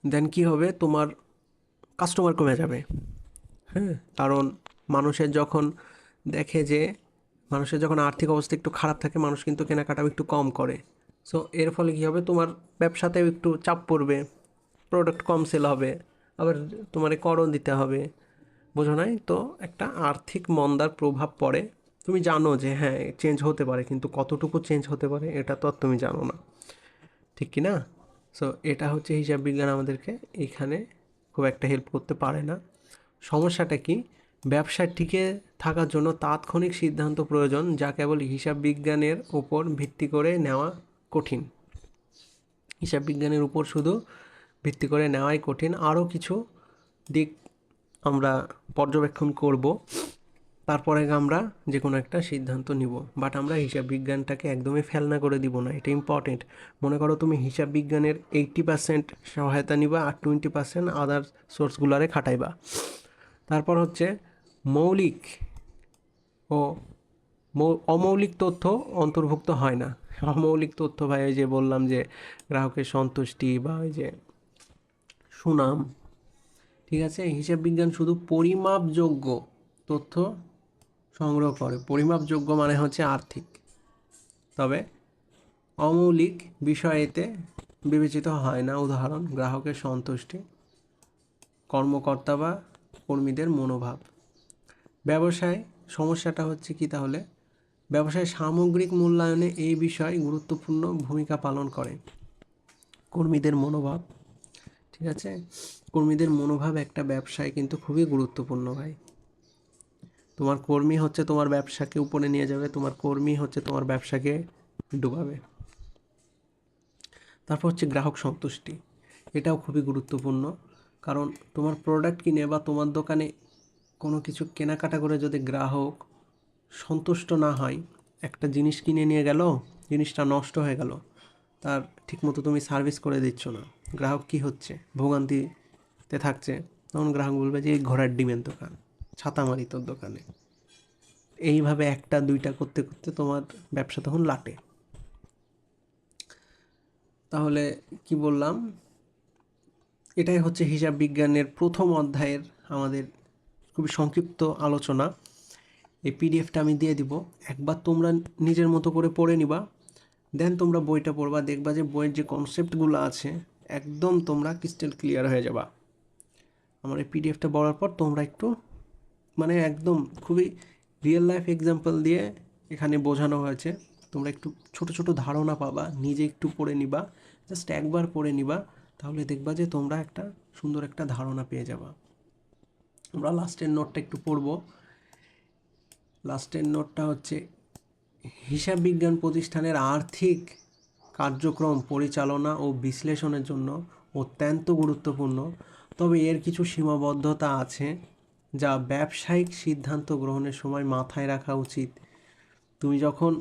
দেন কী হবে, তোমার কাস্টমার কমে যাবে, হ্যাঁ, কারণ মানুষের যখন দেখে যে মানুষের যখন আর্থিক অবস্থা একটু খারাপ থাকে, মানুষ কিন্তু কেনাকাটাও একটু কম করে। সো এর ফলে কী হবে, তোমার ব্যবসাতেও একটু চাপ পড়বে, প্রোডাক্ট কম সেল হবে, আবার তোমার করও দিতে হবে, বোঝো নাই তো? একটা আর্থিক মন্দার প্রভাব পড়ে। তুমি জানো যে হ্যাঁ চেঞ্জ হতে পারে, কিন্তু কতটুকু চেঞ্জ হতে পারে এটা তো আর তুমি জানো না, ঠিক কি না? সো এটা হচ্ছে হিসাব বিজ্ঞান আমাদেরকে এখানে খুব একটা হেল্প করতে পারে না। সমস্যাটা কি? ব্যবসায় টিকে থাকার জন্য তাৎক্ষণিক সিদ্ধান্ত প্রয়োজন, যা কেবল হিসাব বিজ্ঞানের উপর ভিত্তি করে নেওয়া কঠিন। হিসাব বিজ্ঞানের উপর শুধু ভিত্তি করে নেওয়াই কঠিন। আরও কিছু দিক আমরা পর্যবেক্ষণ করব, তারপরে আমরা যে কোনো একটা সিদ্ধান্ত নিব। বাট আমরা হিসাব বিজ্ঞানটাকে একদমই ফেলনা করে দিব না, এটা ইম্পর্টেন্ট। মনে করো তুমি হিসাব বিজ্ঞানের 80% সহায়তা নিবা আর 20% আদার সোর্সগুলারে খাটাইবা। তারপর হচ্ছে মৌলিক ও অমৌলিক তথ্য অন্তর্ভুক্ত হয় না। অমৌলিক তথ্য ভাই ওই যে বললাম যে গ্রাহকের সন্তুষ্টি বা ওই যে সুনাম, ঠিক আছে, হিসাব বিজ্ঞান শুধু পরিমাপযোগ্য তথ্য সংগ্রহ করে। পরিমাপযোগ্য মানে হচ্ছে আর্থিক, তবে অমৌলিক বিষয় এতে বিবেচিত হয় না। উদাহরণ, গ্রাহকের সন্তুষ্টি, কর্মকর্তা বা কর্মীদের মনোভাব। ব্যবসায় সমস্যাটা হচ্ছে কি তাহলে? ব্যবসায় সামগ্রিক মূল্যায়নে এই বিষয় গুরুত্বপূর্ণ ভূমিকা পালন করে। কর্মীদের মনোভাব, ঠিক আছে, কর্মীদের মনোভাব একটা ব্যবসায় কিন্তু খুবই গুরুত্বপূর্ণ ভাই। তোমার কর্মী হচ্ছে তোমার ব্যবসাকে উপরে নিয়ে যাবে, তোমার কর্মী হচ্ছে তোমার ব্যবসাকে ডুবাবে। তারপর হচ্ছে গ্রাহক সন্তুষ্টি, এটাও খুবই গুরুত্বপূর্ণ, কারণ তোমার প্রোডাক্ট কিনে বা তোমার দোকানে কোনো কিছু কেনাকাটা করে যদি গ্রাহক সন্তুষ্ট না হয়, একটা জিনিস কিনে নিয়ে গেল, জিনিসটা নষ্ট হয়ে গেল, তার ঠিকমতো তুমি সার্ভিস করে দিচ্ছ না, গ্রাহক কি হচ্ছে, ভোগান্তিতে থাকছে, তখন গ্রাহক বলবে যে এই ঘোড়ার ডিমের দোকান, ছাতা মারি তোর দোকানে। এইভাবে একটা দুইটা করতে করতে তোমার ব্যবসা তখন লাটে। তাহলে কি বললাম, এটাই হচ্ছে হিসাব বিজ্ঞানের প্রথম অধ্যায়ের আমাদের খুবই সংক্ষিপ্ত আলোচনা। এই পিডিএফটা আমি দিয়ে দিব, একবার তোমরা নিজের মতো করে পড়ে নিবা, দেন তোমরা বইটা পড়বা, দেখবা যে বইয়ের যে কনসেপ্টগুলো আছে একদম তোমরা ক্রিস্টাল ক্লিয়ার হয়ে যাবা। আমার এই পিডিএফটা পড়ার পর তোমরা একটু মানে একদম খুবই রিয়েল লাইফ এক্সাম্পল দিয়ে এখানে বোঝানো হয়েছে, তোমরা একটু ছোট ছোট ধারণা পাবা, নিজে একটু পড়ে নিবা, জাস্ট একবার পড়ে নিবা, তাহলে দেখবা যে তোমরা একটা সুন্দর একটা ধারণা পেয়ে যাবা। আমরা লাস্টের নোটটা একটু পড়বো। লাস্টের নোটটা হচ্ছে হিসাব বিজ্ঞান প্রতিষ্ঠানের আর্থিক কার্যক্রম পরিচালনা ও বিশ্লেষণের জন্য অত্যন্ত গুরুত্বপূর্ণ, তবে এর কিছু সীমাবদ্ধতা আছে যা ব্যবসায়িক সিদ্ধান্ত গ্রহণের সময় মাথায় রাখা উচিত। তুমি যখন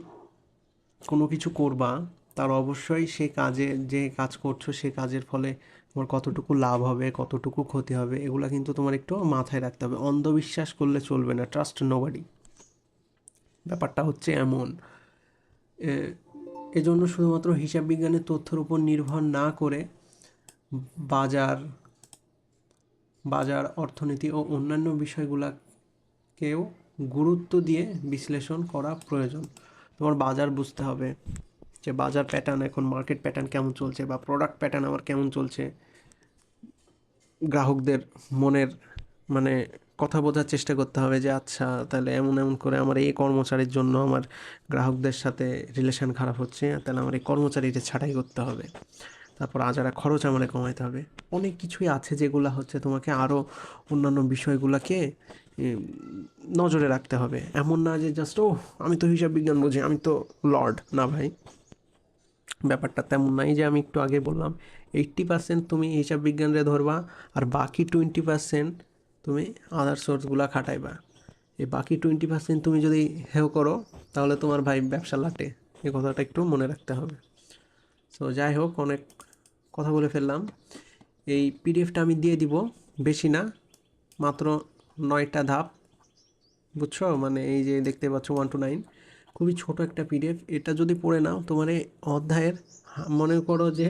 কোনো কিছু করবা, তার অবশ্যই সে কাজে যে কাজ করছো সে কাজের ফলে তোমার কতটুকু লাভ হবে, কতটুকু ক্ষতি হবে, এগুলো কিন্তু তোমার একটু মাথায় রাখতে হবে। অন্ধবিশ্বাস করলে চলবে না, ট্রাস্ট নোবডি। ব্যাপারটা হচ্ছে এমন, এজন্য শুধুমাত্র হিসাব বিজ্ঞানের তথ্যের উপর নির্ভর না করে বাজার বাজার অর্থনীতি ও অন্যান্য বিষয়গুলোকেও গুরুত্ব দিয়ে বিশ্লেষণ করা প্রয়োজন। তোমার বাজার বুঝতে হবে যে বাজার প্যাটার্ন, এখন মার্কেট প্যাটার্ন কেমন চলছে, বা প্রোডাক্ট প্যাটার্ন আমার কেমন চলছে, গ্রাহকদের মনের মানে কথা বোঝার চেষ্টা করতে হবে যে আচ্ছা তাহলে এমন এমন করে আমার এই কর্মচারীর জন্য আমার গ্রাহকদের সাথে রিলেশন খারাপ হচ্ছে, তাহলে আমার এই কর্মচারীটা ছাঁটাই করতে হবে, তারপর আজারা খরচ আমার কমাইতে হবে। অনেক কিছুই আছে যেগুলো হচ্ছে তোমাকে আরও অন্যান্য বিষয়গুলোকে নজরে রাখতে হবে। এমন না যে জাস্ট ও আমি তো হিসাব বিজ্ঞান বুঝি, আমি তো লর্ড, না ভাই, ব্যাপারটা তেমন নাই। যে আমি একটু আগে বললাম 80% তুমি হিসাব বিজ্ঞানরে ধরবা, আর বাকি 20% তুমি আদার সোর্সগুলা খাটাইবা। এই বাকি 20% তুমি যদি হেও করো তাহলে তোমার ভাই ব্যবসা লাটে, এই কথাটা একটু মনে রাখতে হবে। সো যাই হোক, অনেক কথা বলে ফেললাম। এই পিডিএফটা আমি দিয়ে দিব, বেশি না, মাত্র 9টা ধাপ, বুঝছো? মানে এই যে দেখতে পাচ্ছ 1 to 9, খুবই ছোট একটা পিডিএফ। এটা যদি পড়ে নাও তোমার এই অধ্যায়ের মনে করো যে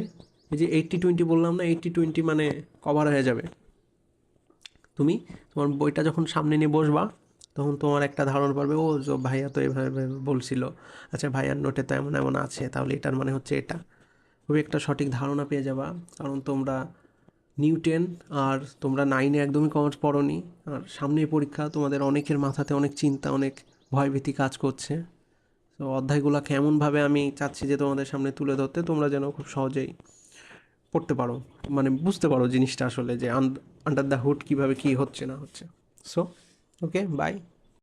এই যে 80-20 বললাম না, 80-20 মানে কভার হয়ে যাবে। তুমি তোমার বইটা যখন সামনে নিয়ে বসবা তখন তোমার একটা ধারণা পারবে, ও ভাইয়া তো এভাবে বলছিল, আচ্ছা ভাইয়ার নোটে তো এমন এমন আছে, তাহলে এটার মানে হচ্ছে এটা। খুবই একটা সঠিক ধারণা পেয়ে যাবা, কারণ তোমরা নিউটেন আর তোমরা 9-এ একদমই কমার্স পড়োনি, আর সামনের পরীক্ষা, তোমাদের অনেকের মাথাতে অনেক চিন্তা, অনেক ভয়ভীতি কাজ করছে। তো অধ্যায়গুলো কেমনভাবে আমি চাচ্ছি যে তোমাদের সামনে তুলে ধরতে, তোমরা যেন খুব সহজেই পড়তে পারো, মানে বুঝতে পারো জিনিসটা আসলে যে আন্ডার দ্য হুড কীভাবে কী হচ্ছে না হচ্ছে। So okay, by.